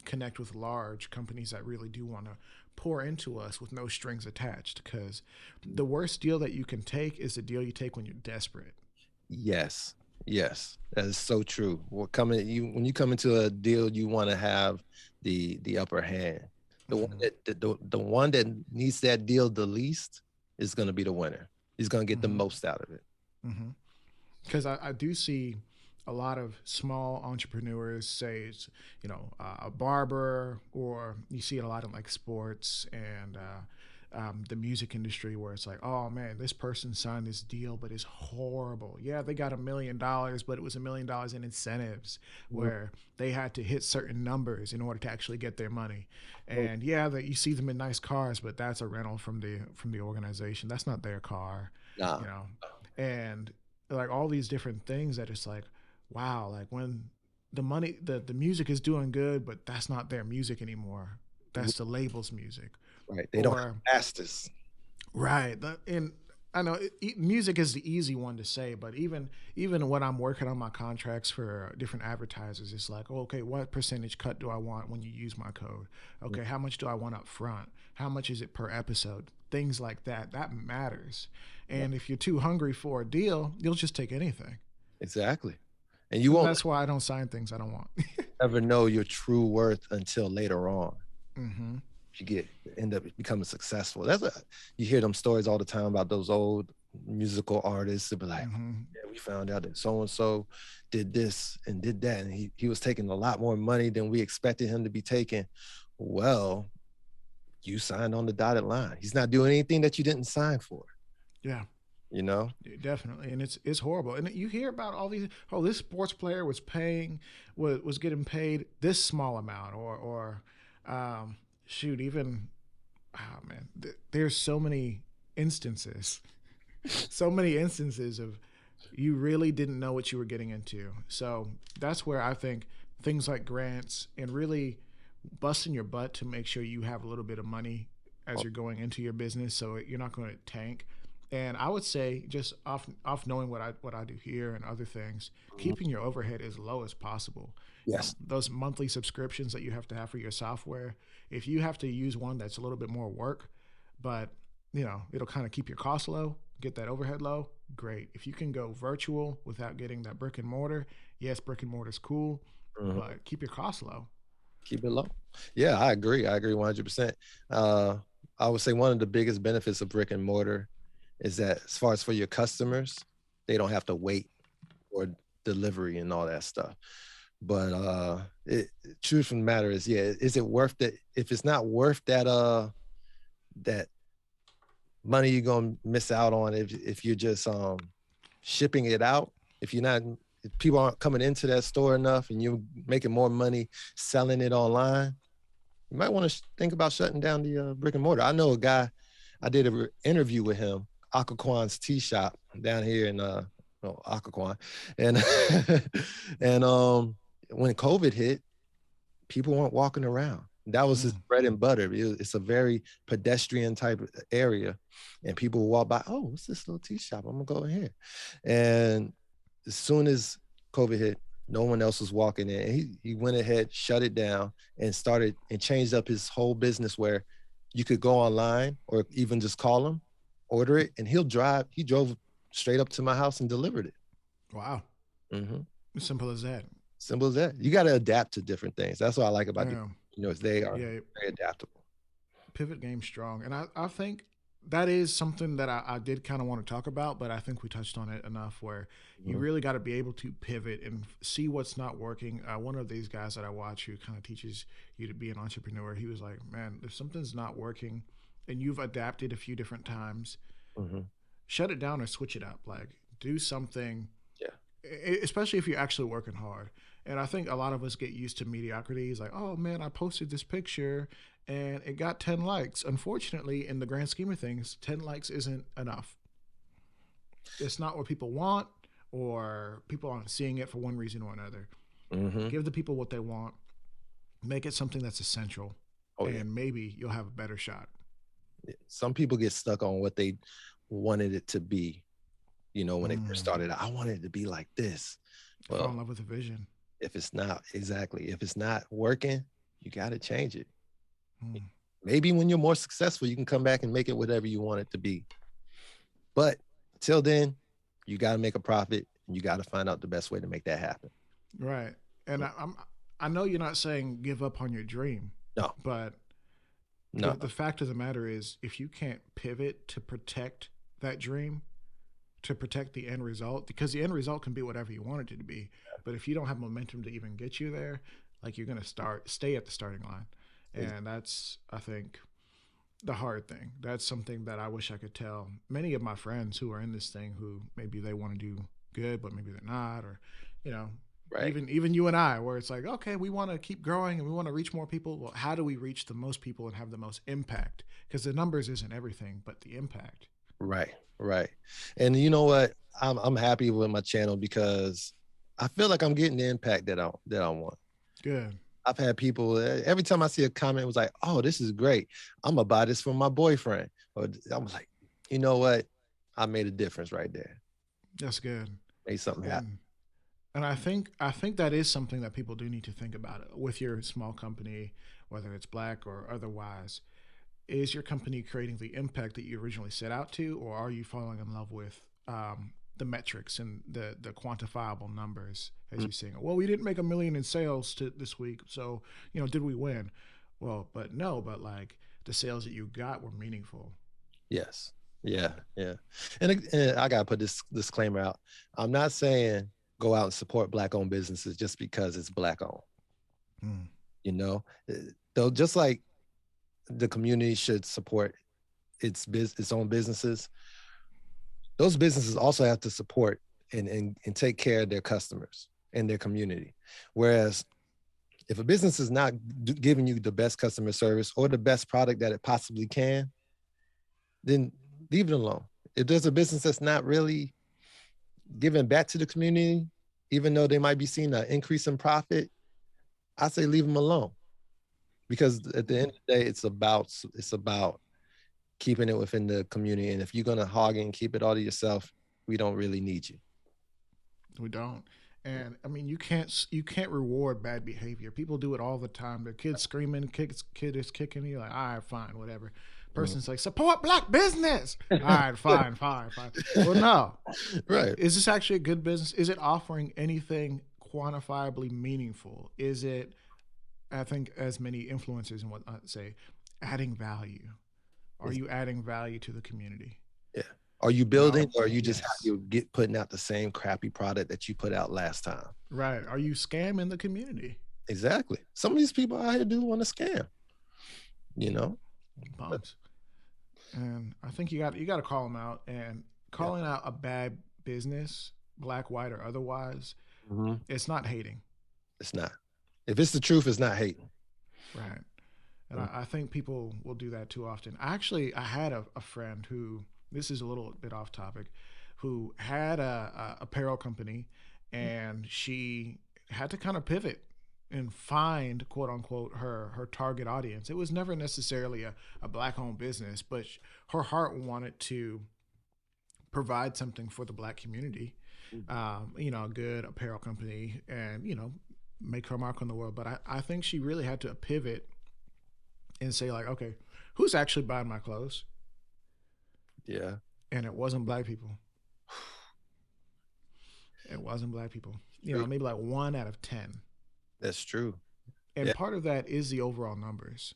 connect with large companies that really do want to pour into us with no strings attached. Because the worst deal that you can take is the deal you take when you're desperate. Yes, that is so true. When you come into a deal, you want to have the upper hand. The one that needs that deal the least is going to be the winner. He's going to get the most out of it. Because I do see a lot of small entrepreneurs, say it's a barber, or you see it a lot in like sports and the music industry, where it's like, oh man, this person signed this deal, but it's horrible. Yeah, they got $1 million, but it was $1 million in incentives, where they had to hit certain numbers in order to actually get their money. And yeah, that you see them in nice cars, but that's a rental from the organization. That's not their car. No. And like all these different things that it's like, wow, like when the money, the music is doing good, but that's not their music anymore. That's the label's music. Right. They don't have masters. Right. And I know music is the easy one to say, but even when I'm working on my contracts for different advertisers, it's like, okay, what percentage cut do I want when you use my code? Okay, how much do I want up front? How much is it per episode? Things like that. That matters. And if you're too hungry for a deal, you'll just take anything. Exactly. And you won't. That's why I don't sign things I don't want. Never know your true worth until later on. Mm-hmm. You end up becoming successful. You hear them stories all the time about those old musical artists that be like, yeah, we found out that so-and-so did this and did that, and he was taking a lot more money than we expected him to be taking. Well, you signed on the dotted line. He's not doing anything that you didn't sign for. Yeah. Definitely. And it's horrible. And you hear about all these, this sports player was getting paid this small amount, or there's so many instances of you really didn't know what you were getting into. So that's where I think things like grants and really busting your butt to make sure you have a little bit of money as you're going into your business, so you're not going to tank. And I would say, just off knowing what I do here and other things, keeping your overhead as low as possible. Yes. Those monthly subscriptions that you have to have for your software, if you have to use one that's a little bit more work, but it'll kind of keep your costs low, get that overhead low, great. If you can go virtual without getting that brick and mortar, yes, brick and mortar is cool, but keep your costs low. Keep it low. Yeah, I agree 100%. I would say one of the biggest benefits of brick and mortar is that as far as for your customers, they don't have to wait for delivery and all that stuff. But truth of the matter is, is it worth it? If it's not worth that money you're gonna miss out on if you're just shipping it out, if people aren't coming into that store enough and you're making more money selling it online, you might want to think about shutting down the brick and mortar. I know a guy, I did an interview with him, Occoquan's Tea Shop down here in Occoquan. And and when COVID hit, people weren't walking around. That was his bread and butter. It's a very pedestrian type area. And people walk by, oh, what's this little tea shop? I'm gonna go in here. And as soon as COVID hit, no one else was walking in. And he went ahead, shut it down, and started and changed up his whole business where you could go online or even just call him, order it, and he drove straight up to my house and delivered it. Wow. Simple as that. Simple as that. You got to adapt to different things. That's what I like about they are very adaptable. Pivot game strong. And I think that is something that I did kind of want to talk about, but I think we touched on it enough where you really got to be able to pivot and see what's not working. One of these guys that I watch who kind of teaches you to be an entrepreneur, he was like, man, if something's not working and you've adapted a few different times, shut it down or switch it up. Like, do something. Yeah. Especially if you're actually working hard. And I think a lot of us get used to mediocrity. It's like, oh man, I posted this picture and it got 10 likes. Unfortunately, in the grand scheme of things, 10 likes isn't enough. It's not what people want, or people aren't seeing it for one reason or another. Give the people what they want. Make it something that's essential. And maybe you'll have a better shot. Some people get stuck on what they wanted it to be. You know, when they first started, I wanted it to be like this. Well, fall in love with the vision. If it's not working, you got to change it. Maybe when you're more successful, you can come back and make it whatever you want it to be. But till then, you got to make a profit, and you got to find out the best way to make that happen. Right. And I know you're not saying give up on your dream. No. But the fact of the matter is, if you can't pivot to protect that dream, to protect the end result, because the end result can be whatever you want it to be. But if you don't have momentum to even get you there, like, you're going to stay at the starting line. And that's, I think, the hard thing. That's something that I wish I could tell many of my friends who are in this thing, who maybe they want to do good, but maybe they're not, or, even you and I, where it's like, okay, we want to keep growing and we want to reach more people. Well, how do we reach the most people and have the most impact? Because the numbers isn't everything, but the impact. Right. And you know what? I'm happy with my channel because I feel like I'm getting the impact that I want. Good. I've had people, every time I see a comment, it was like, oh, this is great. I'm gonna buy this for my boyfriend. Or I'm like, you know what? I made a difference right there. That's good. Made something happen. And I think that is something that people do need to think about with your small company, whether it's Black or otherwise. Is your company creating the impact that you originally set out to, or are you falling in love with the metrics and the quantifiable numbers, as you're saying? Well, we didn't make $1 million in sales this week, so did we win? Well, but like, the sales that you got were meaningful. Yes. Yeah. And I gotta put this disclaimer out. I'm not saying go out and support Black-owned businesses just because it's Black-owned. Though, just like the community should support its own businesses, those businesses also have to support and take care of their customers and their community. Whereas if a business is not giving you the best customer service or the best product that it possibly can, then leave it alone. If there's a business that's not really giving back to the community, even though they might be seeing an increase in profit, I say leave them alone. Because at the end of the day, it's about keeping it within the community. And if you're gonna hog it and keep it all to yourself, we don't really need you. We don't. And I mean, you can't reward bad behavior. People do it all the time. The kid's screaming, kid is kicking you, like, all right, fine, whatever. Person's like, support Black business. All right, fine. Well, no. Right. Is this actually a good business? Is it offering anything quantifiably meaningful? Is it, I think, as many influencers and whatnot say, adding value? Are you adding value to the community? Yeah. Are you building, or are you just putting out the same crappy product that you put out last time? Right. Are you scamming the community? Exactly. Some of these people out here do want to scam. Bumps. And I think you got to call them out, and calling out a bad business, Black, white, or otherwise, it's not hating. It's not. If it's the truth, it's not hating. Right. And I think people will do that too often. Actually, I had a friend who, this is a little bit off topic, who had a apparel company, and she had to kind of pivot and find, quote unquote, her target audience. It was never necessarily a black owned business, but her heart wanted to provide something for the black community. A good apparel company, and make her mark on the world. But I think she really had to pivot and say, like, okay, who's actually buying my clothes? Yeah. And it wasn't black people. It wasn't black people. Maybe like 1 out of 10. That's true. And Yeah. part of that is the overall numbers.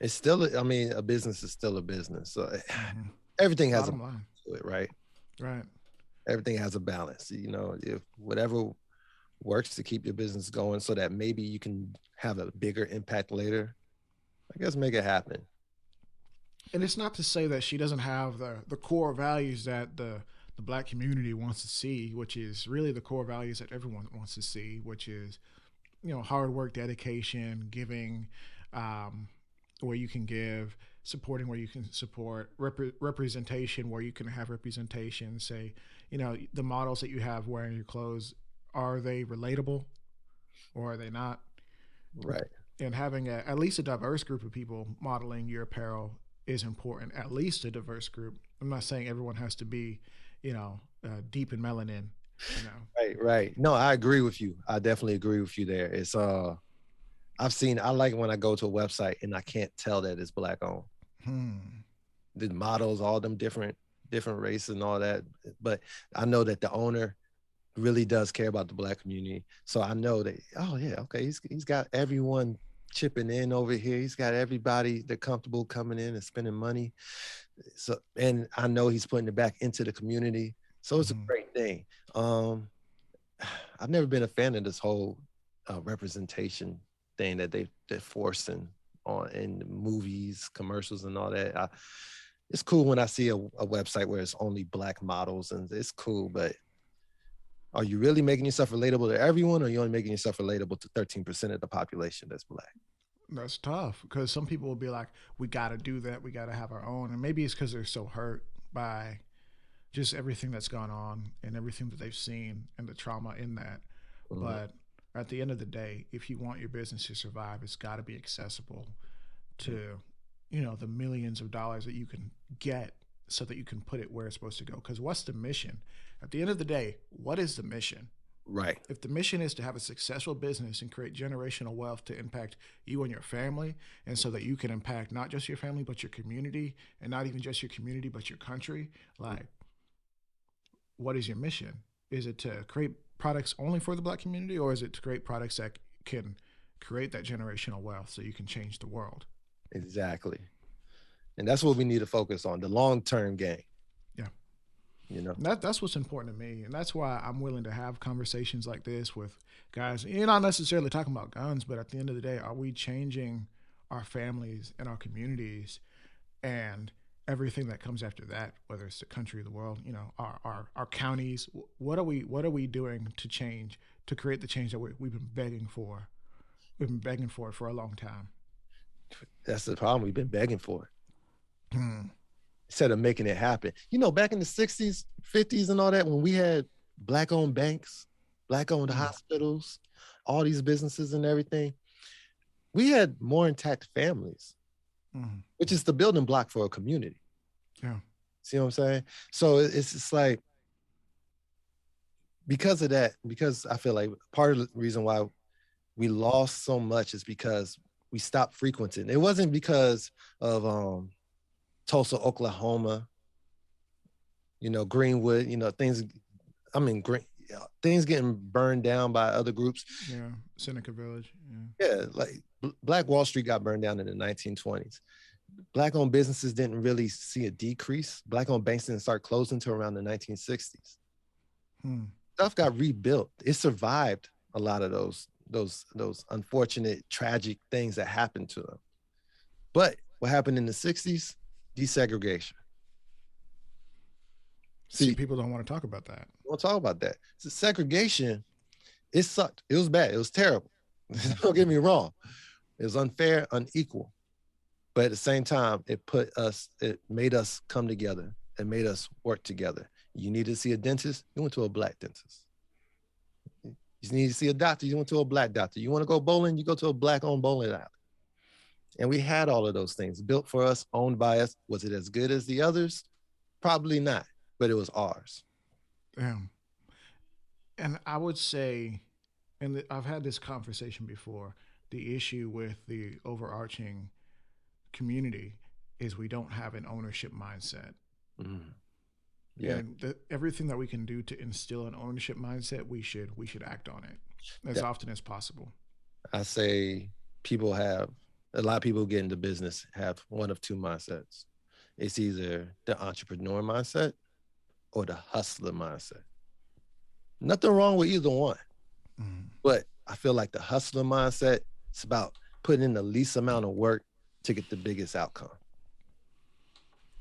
It's still, I mean, a business is still a business. So everything has Bottom a line. to it, right? Right. Everything has a balance. If whatever works to keep your business going so that maybe you can have a bigger impact later, I guess make it happen. And it's not to say that she doesn't have the core values that the black community wants to see, which is really the core values that everyone wants to see, which is, hard work, dedication, giving, where you can give, supporting where you can support, representation where you can have representation. Say, the models that you have wearing your clothes, are they relatable or are they not? Right. And having at least a diverse group of people modeling your apparel is important. At least a diverse group. I'm not saying everyone has to be, deep in melanin. Right. No, I agree with you. I definitely agree with you there. It's I like when I go to a website and I can't tell that it's black owned. The models, all them different races and all that, but I know that the owner really does care about the black community. So I know that, oh yeah, okay, he's got everyone chipping in over here. He's got everybody they're comfortable coming in and spending money. So, and I know he's putting it back into the community. So it's a great thing. I've never been a fan of this whole representation thing that they're forcing on in movies, commercials, and all that. It's cool when I see a website where it's only black models, and it's cool, but are you really making yourself relatable to everyone, or are you only making yourself relatable to 13% of the population that's black? That's tough, because some people will be like, we got to do that. We got to have our own. And maybe it's because they're so hurt by just everything that's gone on and everything that they've seen and the trauma in that. But at the end of the day, if you want your business to survive, it's got to be accessible to, the millions of dollars that you can get so that you can put it where it's supposed to go. Because what's the mission? At the end of the day, what is the mission? Right. If the mission is to have a successful business and create generational wealth to impact you and your family, and so that you can impact not just your family, but your community, and not even just your community, but your country, like, what is your mission? Is it to create products only for the black community, or is it to create products that can create that generational wealth so you can change the world? Exactly. And that's what we need to focus on, the long-term game. Yeah. That's what's important to me. And that's why I'm willing to have conversations like this with guys. You're not necessarily talking about guns, but at the end of the day, are we changing our families and our communities and everything that comes after that, whether it's the country, the world, our counties? What are we doing to change, to create the change that we've been begging for? We've been begging for it for a long time. That's the problem. We've been begging for it. Instead of making it happen. Back in the 60s, 50s and all that, when we had black-owned banks, black-owned hospitals, all these businesses and everything, we had more intact families, which is the building block for a community. Yeah. See what I'm saying? So it's just like, because of that, because I feel like part of the reason why we lost so much is because we stopped frequenting. It wasn't because of Tulsa, Oklahoma, Greenwood, things getting burned down by other groups. Yeah, Seneca Village. Yeah, like Black Wall Street got burned down in the 1920s. Black-owned businesses didn't really see a decrease. Black-owned banks didn't start closing until around the 1960s. Stuff got rebuilt. It survived a lot of those unfortunate, tragic things that happened to them. But what happened in the 60s? Desegregation. See, people don't want to talk about that. We'll talk about that. So segregation, it sucked. It was bad. It was terrible. Don't get me wrong. It was unfair, unequal. But at the same time, it made us come together and made us work together. You need to see a dentist, you went to a black dentist. You need to see a doctor, you went to a black doctor. You want to go bowling, you go to a black-owned bowling alley. And we had all of those things built for us, owned by us. Was it as good as the others? Probably not, but it was ours. Yeah. And I would say, and I've had this conversation before, the issue with the overarching community is we don't have an ownership mindset. Mm. Yeah. And everything that we can do to instill an ownership mindset, we should act on it as often as possible. I say a lot of people get into business have one of two mindsets. It's either the entrepreneur mindset or the hustler mindset. Nothing wrong with either one. Mm. But I feel like the hustler mindset, it's about putting in the least amount of work to get the biggest outcome.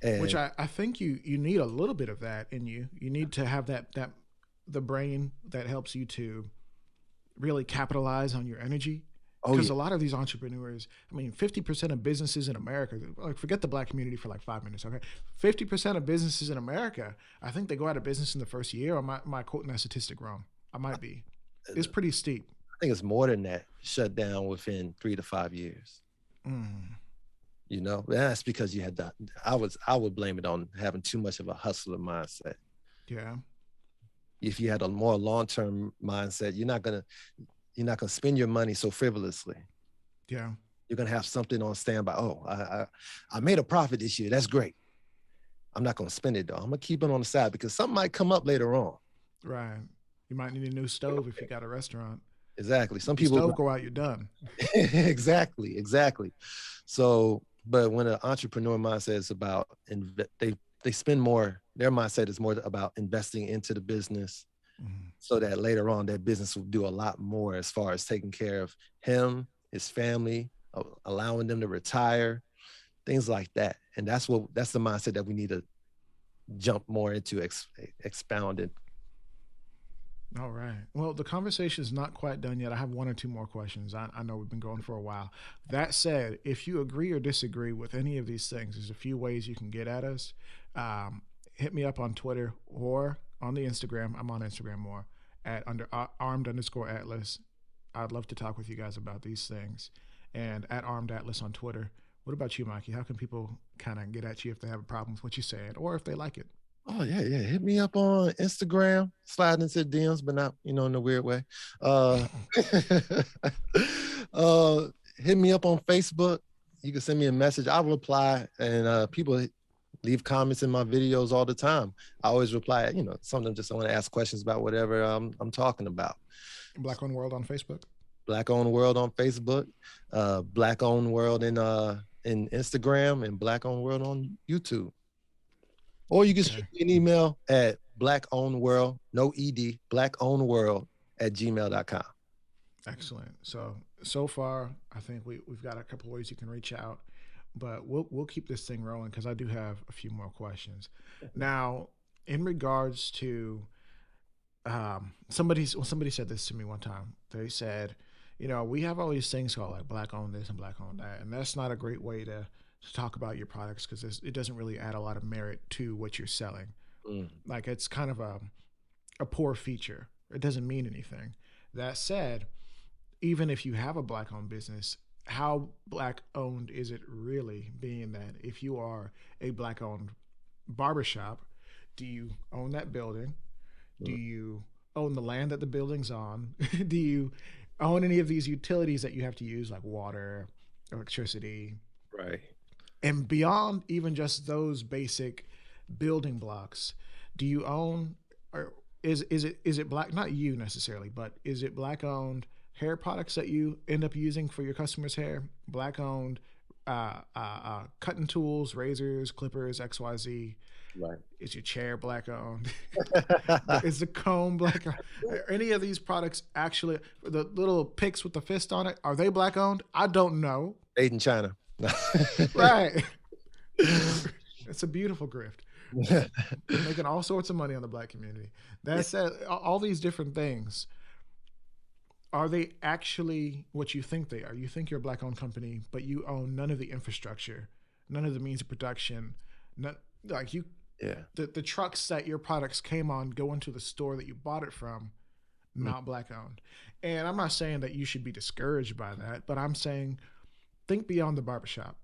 And which I think you need a little bit of that in you. You need to have that the brain that helps you to really capitalize on your energy. Because a lot of these entrepreneurs, I mean, 50% of businesses in America, like forget the black community for like 5 minutes, okay? 50% of businesses in America, I think they go out of business in the first year. Or am I quoting that statistic wrong? I might be. It's pretty steep. I think it's more than that. Shut down within 3 to 5 years. Mm. You know, that's because you had I would blame it on having too much of a hustler mindset. Yeah. If you had a more long-term mindset, you're not gonna spend your money so frivolously. Yeah. You're gonna have something on standby. Oh, I made a profit this year. That's great. I'm not gonna spend it though. I'm gonna keep it on the side because something might come up later on. Right. You might need a new stove if you got a restaurant. Exactly. Some people stove go out, you're done. Exactly. So, but when an entrepreneur mindset is about they spend more, their mindset is more about investing into the business. Mm-hmm. So that later on that business will do a lot more as far as taking care of him, his family, allowing them to retire, things like that. And that's the mindset that we need to jump more into, expound it. All right. Well, the conversation is not quite done yet. I have 1 or 2 more questions. I know we've been going for a while. That said, if you agree or disagree with any of these things, there's a few ways you can get at us. Hit me up on Twitter or on the Instagram. I'm on Instagram more at armed_atlas. I'd love to talk with you guys about these things. And at armed atlas on Twitter. What about you, Mikey? How can people kind of get at you if they have a problem with what you said or if they like it? Oh, yeah. Hit me up on Instagram, slide into DMs, but not, in a weird way. Hit me up on Facebook. You can send me a message. I'll reply. And people leave comments in my videos all the time. I always reply, some of them just want to ask questions about whatever I'm talking about. Black Owned World on Facebook? Black Owned World on Facebook. Black Owned World in Instagram, and Black Owned World on YouTube. Or you can shoot me an email at blackownedworld, no ED, blackownedworld@gmail.com. Excellent. So far, I think we've got a couple of ways you can reach out, but we'll keep this thing rolling because I do have a few more questions. Now, in regards to somebody said this to me one time. They said, we have all these things called like black owned this and black owned that, and that's not a great way to talk about your products because it doesn't really add a lot of merit to what you're selling. Like it's kind of a poor feature. It doesn't mean anything. That said, even if you have a black owned business, how black owned is it really? Being that if you are a black owned barbershop, do you own that building? Do you own the land that the building's on? Do you own any of these utilities that you have to use like water, electricity? Right. And beyond even just those basic building blocks, do you own, or is it black, not you necessarily, but is it black owned hair products that you end up using for your customers' hair? Black owned cutting tools, razors, clippers, XYZ. Right. Is your chair black owned? Is the comb black owned? Are any of these products actually, the little picks with the fist on it, are they black owned? I don't know. Made in China. Right. It's a beautiful grift. Making all sorts of money on the black community. That said, all these different things. are they actually what you think they are? You think you're a black owned company, but you own none of the infrastructure, none of the means of production, none, like you, Yeah. the trucks that your products came on go into the store that you bought it from, Mm. not black owned. And I'm not saying that you should be discouraged by that, but I'm saying think beyond the barbershop.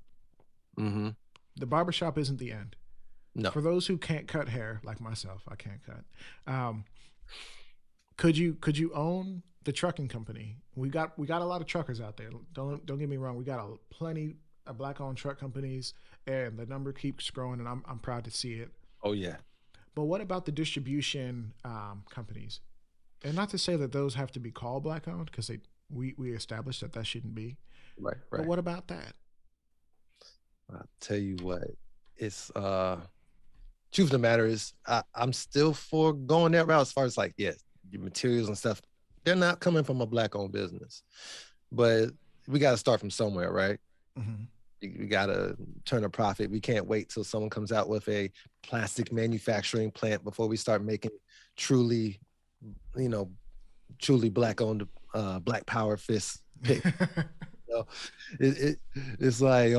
Mm-hmm. The barbershop isn't the end. No. For those who can't cut hair, like myself, I can't cut. Um, could you own the trucking company? We got a lot of truckers out there. Don't get me wrong. We got plenty of black owned truck companies, and the number keeps growing, and I'm proud to see it. Oh yeah. But what about the distribution companies? And not to say that those have to be called black owned, because we established that that shouldn't be. Right. But Right. what about that? I'll tell you what. It's truth of the matter is I'm still for going that route as far as like, yes, your materials and stuff, they're not coming from a black owned business. But we got to start from somewhere, right? Mm-hmm. We got to turn a profit. We can't wait till someone comes out with a plastic manufacturing plant before we start making truly, you know, truly black owned, black power fist pick. You know, it's like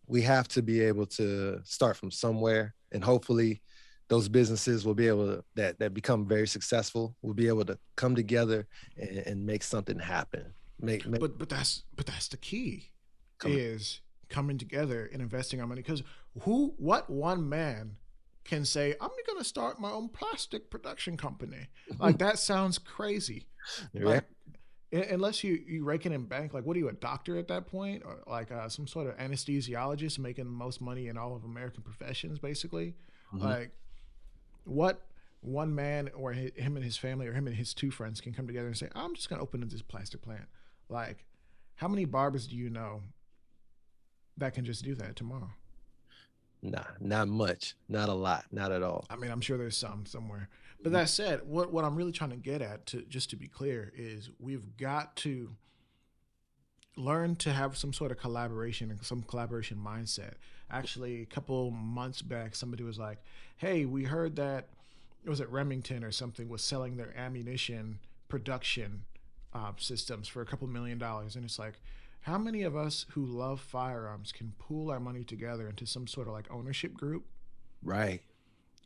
we have to be able to start from somewhere, and hopefully those businesses will be able to that become very successful will be able to come together and make something happen. Make but that's the key come, is coming together and investing our money, because what one man can say I'm gonna start my own plastic production company? Like that sounds crazy. yeah. Like unless you rake it in bank, like what are you, a doctor at that point, or like some sort of anesthesiologist making the most money in all of American professions basically? Mhm. Like what one man or him and his family or him and his two friends can come together and say I'm just going to open up this plastic plant? Like how many barbers do you know that can just do that tomorrow? Nah, not much, not a lot, not at all. I mean, I'm sure there's some somewhere. But that said, what I'm really trying to get at, to just to be clear, is we've got to learn to have some sort of collaboration and some collaboration mindset. Actually, a couple months back, somebody was like, "Hey, we heard that it was at Remington or something was selling their ammunition production systems for a couple $1 million," and it's like, how many of us who love firearms can pool our money together into some sort of like ownership group Right.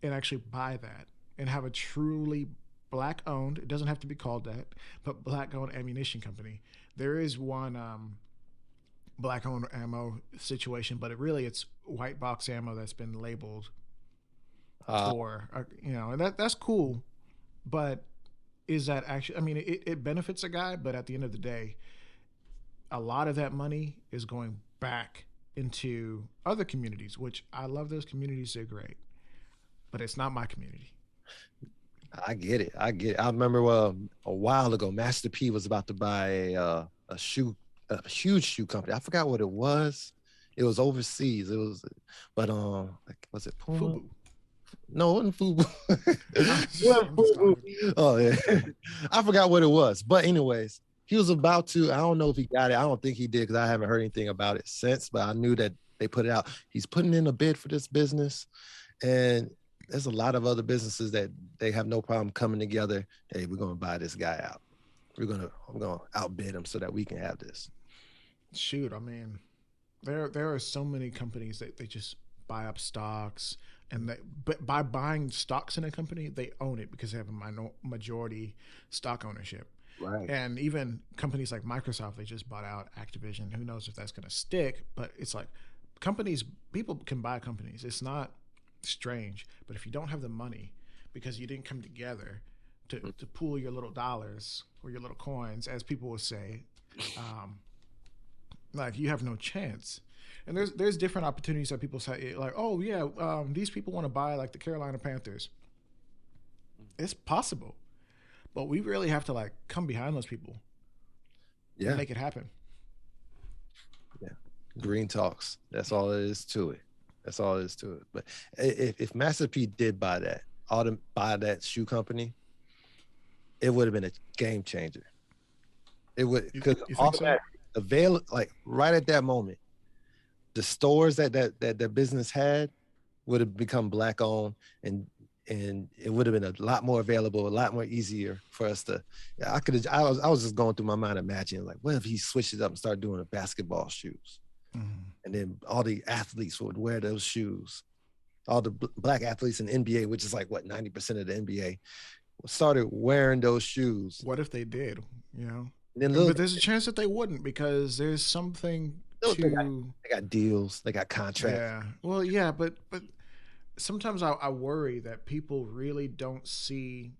and actually buy that and have a truly black owned, it doesn't have to be called that, but black owned ammunition company? There is one black owned ammo situation, but it's white box ammo that's been labeled Uh, for, and that's cool. But is that actually, I mean, it benefits a guy, but at the end of the day, a lot of that money is going back into other communities, which I love those communities. They're great, but it's not my community. I get it. I get it. I remember a while ago, Master P was about to buy a huge shoe company. I forgot what it was. It was overseas. It was, but like, was it Puma? Fubu. No, it wasn't Fubu. I'm It wasn't just Fubu. talking. Oh yeah, I forgot what it was. But anyways, he was about to. I don't know if he got it. I don't think he did because I haven't heard anything about it since. But I knew that they put it out. He's putting in a bid for this business, and there's a lot of other businesses that they have no problem coming together. Hey, we're gonna buy this guy out. I'm gonna outbid him so that we can have this. Shoot, I mean, there are so many companies that they just buy up stocks, and but by buying stocks in a company, they own it because they have a majority stock ownership. Right. And even companies like Microsoft, they just bought out Activision. Who knows if that's going to stick? But it's like companies, people can buy companies. It's not strange. But if you don't have the money because you didn't come together to pool your little dollars or your little coins, as people will say, um, like you have no chance. And there's different opportunities that people say, like, oh yeah, these people want to buy like the Carolina Panthers. It's possible, but we really have to like come behind those people and Yeah. make it happen. Yeah. Green talks. That's all it is to it. That's all it is to it. But if Master P did buy that, buy that shoe company, it would have been a game changer. It would, because You all think so? that like right at that moment, the stores that business had would have become black owned, and and it would have been a lot more available, a lot more easier for us to. Yeah, I was just going through my mind, imagining like, what if he switched it up and started doing the basketball shoes, and then all the athletes would wear those shoes. All the black athletes in the NBA, which is like what 90% of the NBA, started wearing those shoes. What if they did? You know, And then but there's a chance that they wouldn't because there's something to. they got deals, they got contracts. Yeah. Well, yeah, but sometimes I worry that people really don't see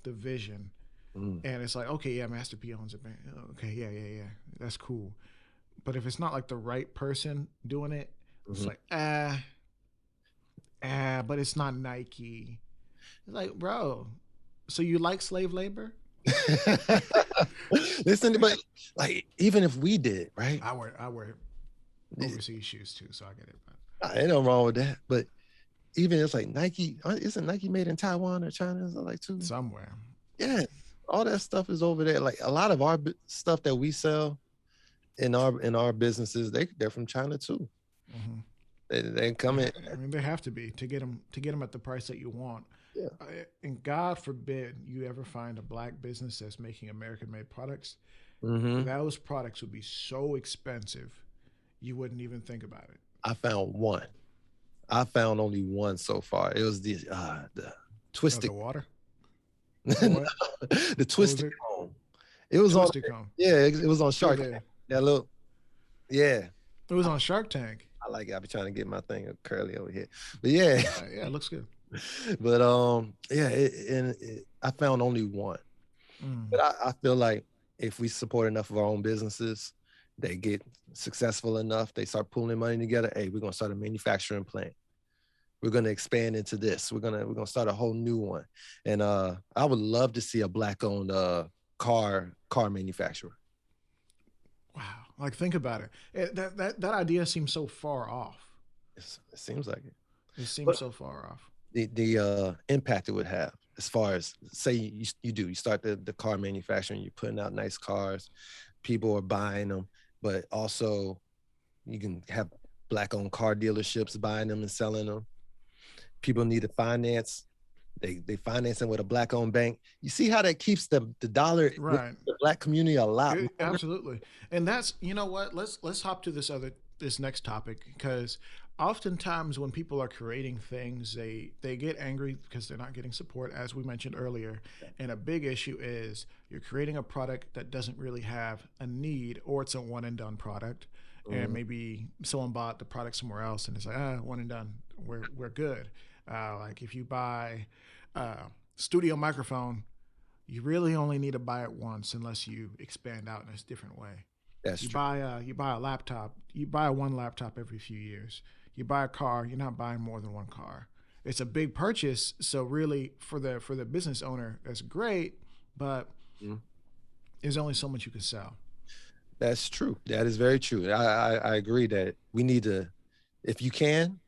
the vision, and it's like, okay, yeah, Master P owns a band. Okay, yeah, that's cool. But if it's not like the right person doing it, it's like but it's not Nike. It's like, bro, so you like slave labor? Listen, but like, even if we did, right? I wear overseas shoes too, so I get it. Ain't no wrong with that. But even it's like Nike, isn't Nike made in Taiwan or China? Is it like too? Somewhere. Yeah, all that stuff is over there. Like a lot of our stuff that we sell in our businesses, they're from China too. They come in. I mean, they have to be to get them at the price that you want. Yeah. And God forbid you ever find a black business that's making American-made products. Those products would be so expensive, you wouldn't even think about it. I found one. I found only one so far. It was the twisted water. The twisted cone. It was twisted cone. Yeah, it was on Shark Tank. That little, yeah. It was on Shark Tank. I like it. I be trying to get my thing curly over here, but yeah, yeah, it looks good. But I found only one. But I feel like if we support enough of our own businesses, they get successful enough, they start pulling money together. Hey, we're gonna start a manufacturing plant. We're gonna expand into this. We're gonna start a whole new one. And I would love to see a black-owned car manufacturer. Wow, like think about it. That idea seems so far off. It seems like it. It seems so far off. The impact it would have, as far as say you start the car manufacturing, you're putting out nice cars, people are buying them, but also you can have black-owned car dealerships buying them and selling them. People need to finance. They finance them with a black-owned bank. You see how that keeps the dollar right, the black community a lot. Absolutely. And that's, you know what, let's hop to this next topic, because oftentimes when people are creating things, they get angry because they're not getting support, as we mentioned earlier. And a big issue is you're creating a product that doesn't really have a need, or it's a one and done product. And maybe someone bought the product somewhere else and it's like, one and done, we're good. Like if you buy a studio microphone, you really only need to buy it once unless you expand out in a different way. That's you true. You buy a laptop, you buy one laptop every few years. You buy a car, you're not buying more than one car. It's a big purchase, so really for the business owner, that's great, but there's only so much you can sell. That's true. That is very true. I agree that we need to, if you can,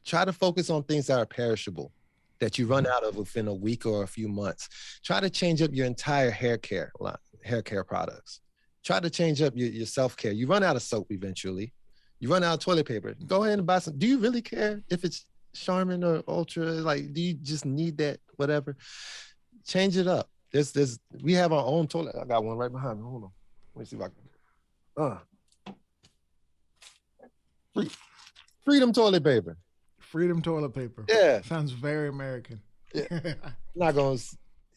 try to focus on things that are perishable, that you run out of within a week or a few months. Try to change up your entire hair care products. Try to change up your self-care. You run out of soap eventually. You run out of toilet paper. Go ahead and buy some. Do you really care if it's Charmin or Ultra? Like, do you just need that? Whatever. Change it up. We have our own toilet. I got one right behind me. Hold on. Let me see if I can. Freedom toilet paper. Freedom toilet paper. Yeah. Sounds very American. Yeah. I'm not gonna.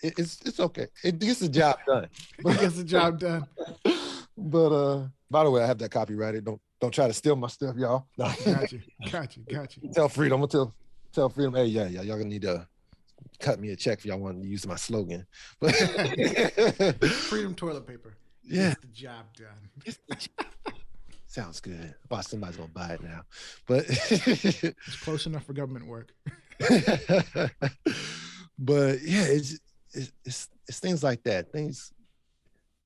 It's okay. It gets the job done. It gets the job done. But by the way, I have that copyrighted. Don't try to steal my stuff, y'all. No. Got you. Tell Freedom. I'm gonna tell Freedom. Hey, yeah, y'all gonna need to cut me a check if y'all want to use my slogan. But Freedom toilet paper. Yeah. Gets the job done. Sounds good. Well, somebody's gonna buy it now. But it's close enough for government work. But yeah, it's things like that.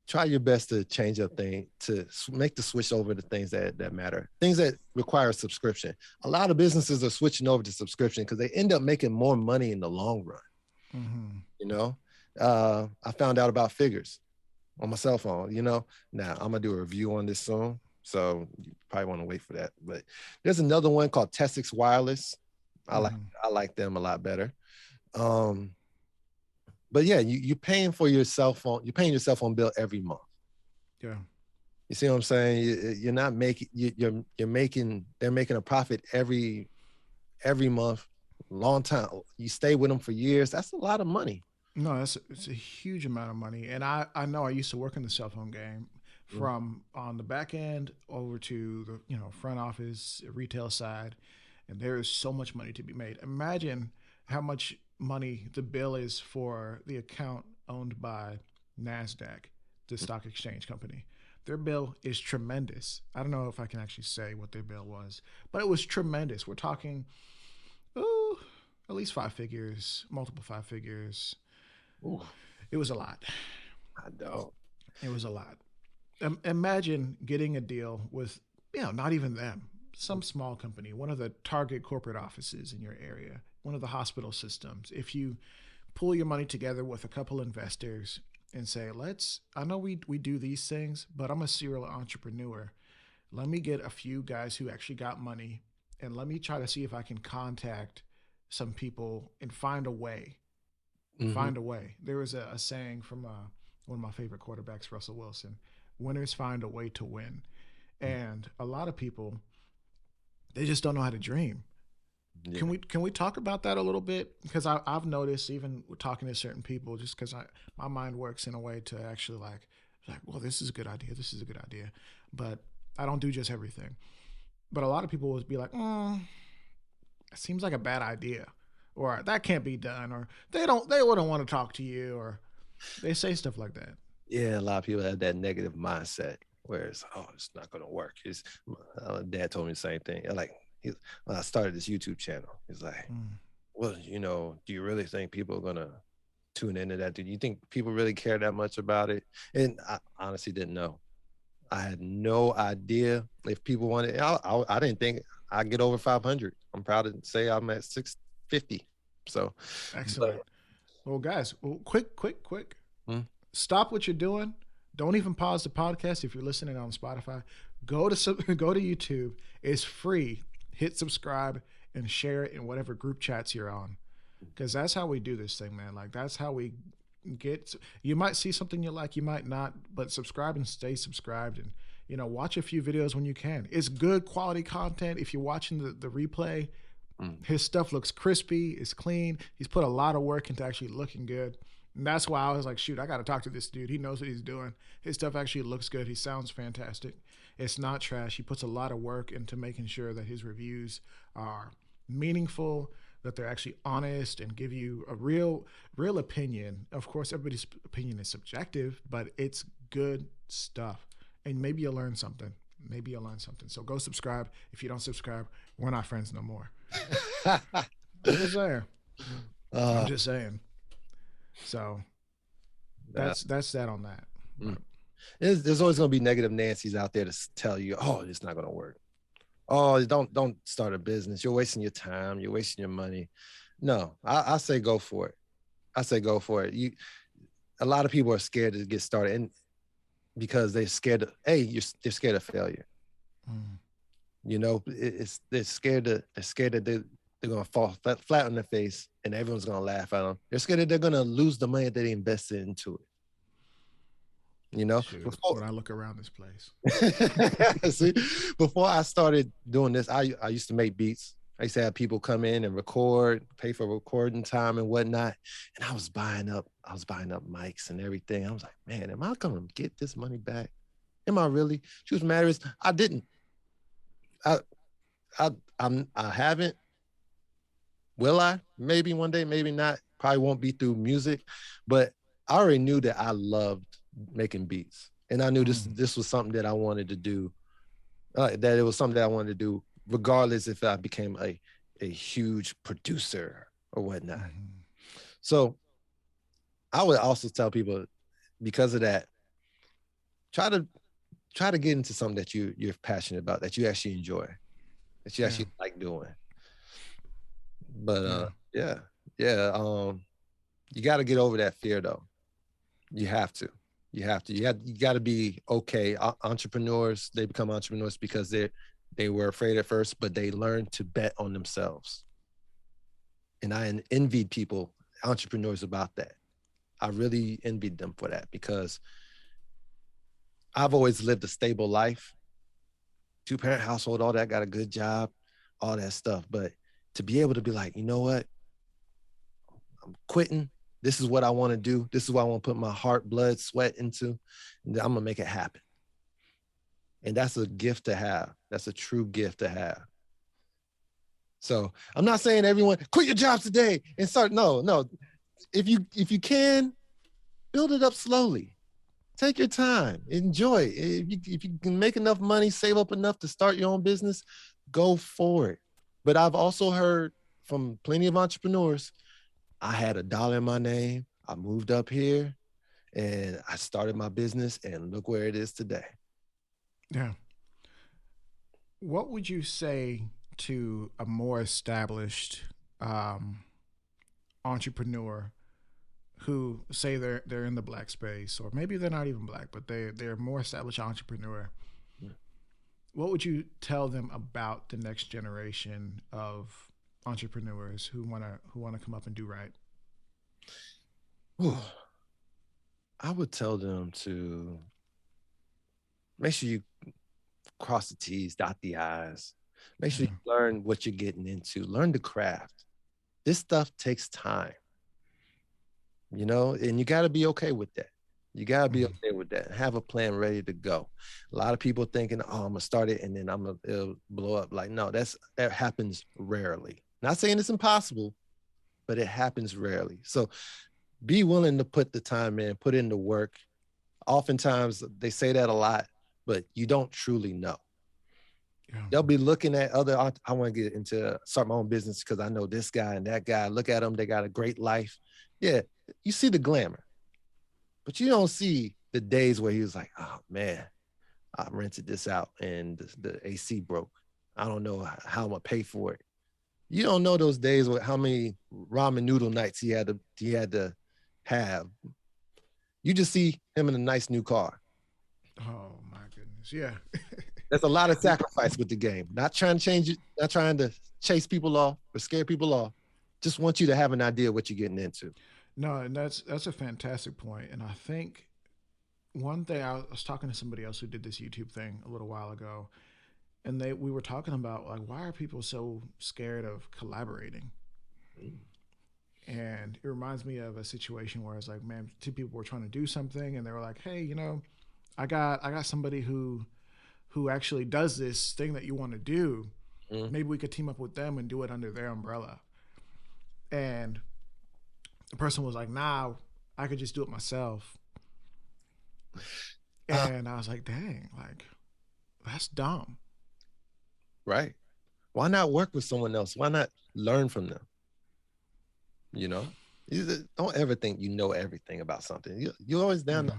Try your best to change up things, to make the switch over to things that matter, things that require a subscription. A lot of businesses are switching over to subscription because they end up making more money in the long run. You know, I found out about Figures on my cell phone. You know, now I'm gonna do a review on this soon, so you probably want to wait for that. But there's another one called Tessix Wireless. I like them a lot better. But yeah, you're paying for your cell phone. You're paying your cell phone bill every month. Yeah. You see what I'm saying? You're not making. You're making. They're making a profit every month. Long time. You stay with them for years. That's a lot of money. No, it's a huge amount of money, and I know I used to work in the cell phone game, Mm. from on the back end over to the front office retail side, and there is so much money to be made. Imagine how much money the bill is for the account owned by Nasdaq, the stock exchange company. Their bill is tremendous. I don't know if I can actually say what their bill was, but it was tremendous. We're talking, oh, at least five figures, multiple five figures. Ooh, It was a lot. I know. It was a lot. Imagine getting a deal with, not even them, some small company, one of the target corporate offices in your area, one of the hospital systems. If you pull your money together with a couple investors and say, I know we do these things, but I'm a serial entrepreneur. Let me get a few guys who actually got money, and let me try to see if I can contact some people and find a way. Mm-hmm. Find a way. There was a saying from one of my favorite quarterbacks, Russell Wilson: winners find a way to win. And a lot of people, they just don't know how to dream. Yeah. Can we talk about that a little bit? Because I've noticed, even talking to certain people, just because my mind works in a way to actually well, this is a good idea, this is a good idea, but I don't do just everything. But a lot of people would be like, it seems like a bad idea, or that can't be done, or they wouldn't want to talk to you, or they say stuff like that. Yeah, a lot of people have that negative mindset where it's, oh, it's not going to work. His dad told me the same thing. Like, when I started this YouTube channel, he's like, Mm. well, do you really think people are going to tune into that? Do you think people really care that much about it? And I honestly didn't know. I had no idea if people wanted. I didn't think I'd get over 500. I'm proud to say I'm at 650. So, Excellent. but Well, guys, quick. mm, Stop what you're doing. Don't even pause the podcast if you're listening on Spotify. Go to go to YouTube. It's free. Hit subscribe and share it in whatever group chats you're on, because that's how we do this thing, man. Like, that's how we get. You might see something you like, you might not, but subscribe and stay subscribed, and watch a few videos when you can. It's good quality content. If you're watching the replay, his stuff looks crispy, it's clean. He's put a lot of work into actually looking good. And that's why I was like, shoot, I got to talk to this dude. He knows what he's doing. His stuff actually looks good. He sounds fantastic. It's not trash. He puts a lot of work into making sure that his reviews are meaningful, that they're actually honest and give you a real opinion. Of course, everybody's opinion is subjective, but it's good stuff. And maybe you'll learn something. Maybe you'll learn something. So go subscribe. If you don't subscribe, we're not friends no more. I'm just saying. I'm just saying. So that's that on that. Mm. There's always going to be negative Nancy's out there to tell you, oh, it's not going to work. Oh, don't start a business. You're wasting your time. You're wasting your money. No, I say go for it. I say go for it. A lot of people are scared to get started, and because they're scared of, they're scared of failure. They're scared that they're going to fall flat on their face and everyone's going to laugh at them. They're scared that they're going to lose the money that they invested into it. Shoot, when I look around this place. See, before I started doing this, I used to make beats. I used to have people come in and record, pay for recording time and whatnot. And I was buying up mics and everything. I was like, man, am I gonna get this money back? Am I really? Truth matter is, I didn't. I haven't. Will I? Maybe one day, maybe not. Probably won't be through music, but I already knew that I loved making beats, and I knew this was something that I wanted to do. That it was something that I wanted to do, regardless if I became a huge producer or whatnot. So I would also tell people, because of that, try to get into something that you're passionate about, that you actually enjoy, that you actually like doing. But you got to get over that fear, though. You have to. You got to be okay. Entrepreneurs, they become entrepreneurs because they were afraid at first, but they learned to bet on themselves. And I envied people entrepreneurs about that. I really envied them for that because I've always lived a stable life, 2-parent household, all that, got a good job, all that stuff. But to be able to be like, you know what, I'm quitting. This is what I want to do. This is what I want to put my heart, blood, sweat into. And I'm going to make it happen. And that's a gift to have. That's a true gift to have. So I'm not saying everyone quit your jobs today and start. No. If you can, build it up slowly. Take your time. Enjoy it. If you can make enough money, save up enough to start your own business, go for it. But I've also heard from plenty of entrepreneurs, I had $1 in my name. I moved up here and I started my business and look where it is today. Yeah. What would you say to a more established entrepreneur who say they're in the black space, or maybe they're not even black, but they're a more established entrepreneur? What would you tell them about the next generation of entrepreneurs who wanna come up and do right? Whew. I would tell them to make sure you cross the T's, dot the I's. Make sure you learn what you're getting into. Learn the craft. This stuff takes time, and you got to be okay with that. You got to be okay with that. Have a plan ready to go. A lot of people thinking, oh, I'm going to start it and then it'll blow up. Like, no, that happens rarely. Not saying it's impossible, but it happens rarely. So be willing to put the time in, put in the work. Oftentimes they say that a lot, but you don't truly know. Yeah. They'll be looking at other, I want to get into start my own business because I know this guy and that guy. Look at them. They got a great life. Yeah. You see the glamour, but you don't see the days where he was like, oh man, I rented this out and the AC broke. I don't know how I'm going to pay for it. You don't know those days with how many ramen noodle nights he had to have. You just see him in a nice new car. Oh my goodness. Yeah. There's a lot of sacrifice with the game. Not trying to change it, not trying to chase people off or scare people off. Just want you to have an idea of what you're getting into. No, and that's a fantastic point. And I think one thing, I was talking to somebody else who did this YouTube thing a little while ago, and we were talking about, like, why are people so scared of collaborating? And it reminds me of a situation where it's like, man, two people were trying to do something and they were like, hey, I got somebody who actually does this thing that you want to do. Maybe we could team up with them and do it under their umbrella. And the person was like, nah, I could just do it myself. And I was like, dang, like, that's dumb. Right. Why not work with someone else? Why not learn from them? Don't ever think you know everything about something. You're always down.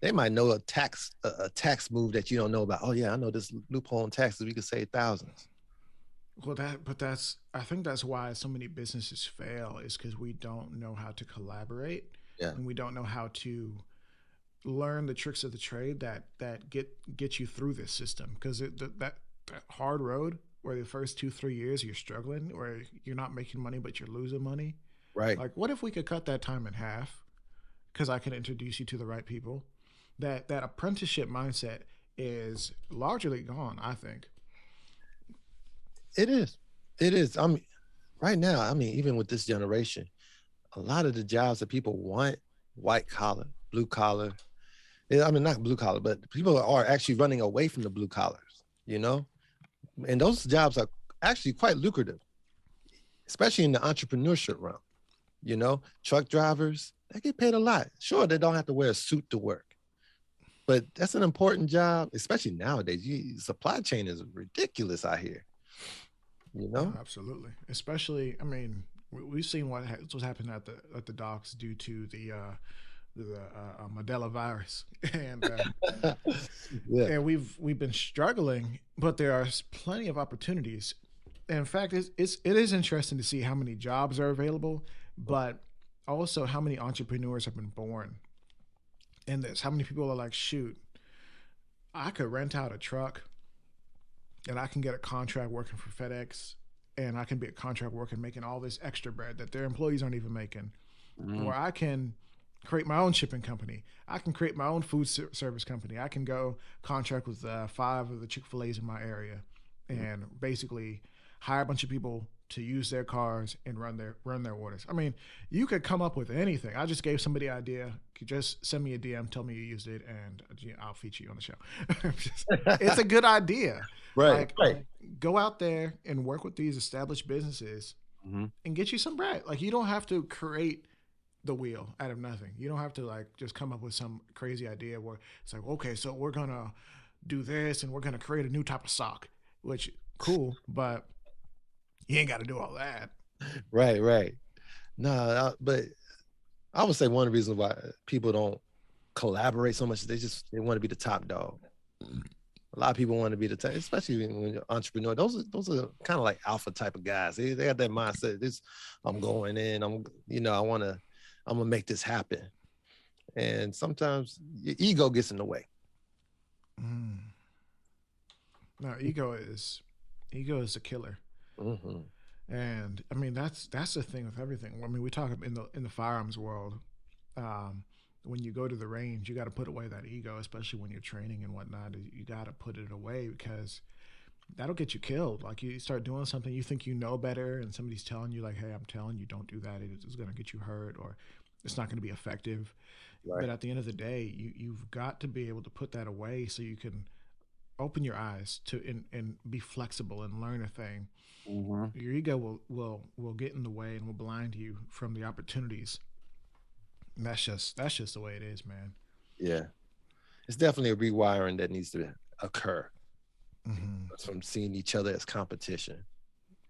They might know a tax move that you don't know about. Oh yeah, I know this loophole in taxes. We could save thousands. Well, I think that's why so many businesses fail, is because we don't know how to collaborate. Yeah. And we don't know how to learn the tricks of the trade that get you through this system. Because that hard road where the first 2-3 years you're struggling, where you're not making money but you're losing money. Right. Like, what if we could cut that time in half? Because I can introduce you to the right people. That apprenticeship mindset is largely gone, I think. It is. I mean, right now, even with this generation, a lot of the jobs that people want, white collar, blue collar, not blue collar, but people are actually running away from the blue collars, and those jobs are actually quite lucrative, especially in the entrepreneurship realm. Truck drivers, they get paid a lot. Sure, they don't have to wear a suit to work, but that's an important job, especially nowadays. Supply chain is ridiculous out here. Oh, absolutely. Especially, we've seen what's happened at the docks due to the Mandela virus, and yeah. And we've been struggling, but there are plenty of opportunities. And in fact, it is interesting to see how many jobs are available, but also how many entrepreneurs have been born in this. How many people are like, shoot, I could rent out a truck and I can get a contract working for FedEx, and I can be a contract worker making all this extra bread that their employees aren't even making. where I can create my own shipping company. I can create my own food service company. I can go contract with 5 of the Chick-fil-A's in my area and basically hire a bunch of people to use their cars and run their orders. I mean, you could come up with anything. I just gave somebody an idea. You could just send me a DM, tell me you used it, and I'll feature you on the show. It's a good idea. Right. Like, go out there and work with these established businesses and get you some bread. Like, you don't have to create the wheel out of nothing. You don't have to like just come up with some crazy idea where it's like, okay, so we're gonna do this and we're gonna create a new type of sock, which cool, but you ain't got to do all that. Right. No, but I would say one of the reasons why people don't collaborate so much is they want to be the top dog. A lot of people want to be the top, especially when you're an entrepreneur. Those are kind of like alpha type of guys. They got that mindset. I'm going in. I'm gonna make this happen. And sometimes your ego gets in the way. No, ego is a killer. And I mean that's the thing with everything. I mean, we talk in the firearms world. When you go to the range, you got to put away that ego, especially when you're training and whatnot. You got to put it away because that'll get you killed. Like, you start doing something, you think you know better, and somebody's telling you like, "Hey, I'm telling you, don't do that. It's going to get you hurt, or it's not going to be effective." Right. But at the end of the day, you've got to be able to put that away so you can open your eyes to and be flexible and learn a thing. Your ego will get in the way and will blind you from the opportunities. And that's just the way it is, man. Yeah, it's definitely a rewiring that needs to occur from seeing each other as competition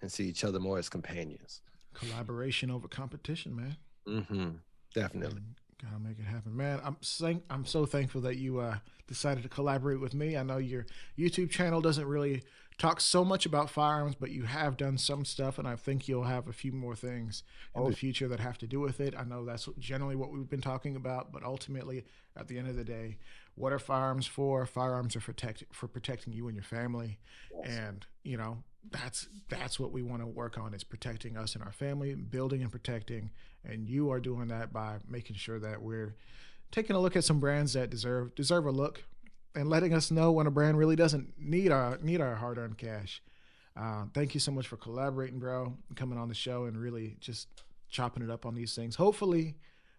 and see each other more as companions. Collaboration over competition, man. Definitely. Gotta make it happen, man. I'm so thankful that you decided to collaborate with me. I know your YouTube channel doesn't really talk so much about firearms, but you have done some stuff, and I think you'll have a few more things in the future that have to do with it. I know that's generally what we've been talking about, but ultimately, at the end of the day, what are firearms for? Firearms are for protecting you and your family, and that's what we want to work on, is protecting us and our family, building and protecting. And you are doing that by making sure that we're taking a look at some brands that deserve a look, and letting us know when a brand really doesn't need our hard-earned cash. Thank you so much for collaborating, bro, coming on the show and really just chopping it up on these things. Hopefully,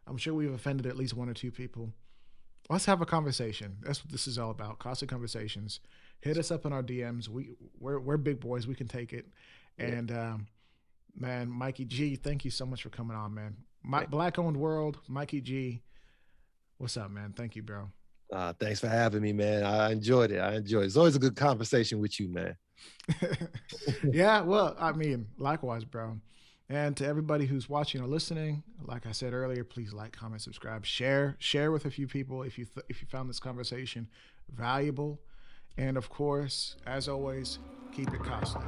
I'm sure we've offended at least 1 or 2 people. Let's have a conversation. That's what this is all about. Constant conversations. Hit us up in our DMs. We're big boys. We can take it. And man, Mikey G, thank you so much for coming on, man. Black-owned world, Mikey G. What's up, man? Thank you, bro. Thanks for having me, man. I enjoyed it. It's always a good conversation with you, man. Yeah, well, I mean, likewise, bro. And to everybody who's watching or listening, like I said earlier, please like, comment, subscribe, share with a few people if you found this conversation valuable. And of course, as always, keep it costly.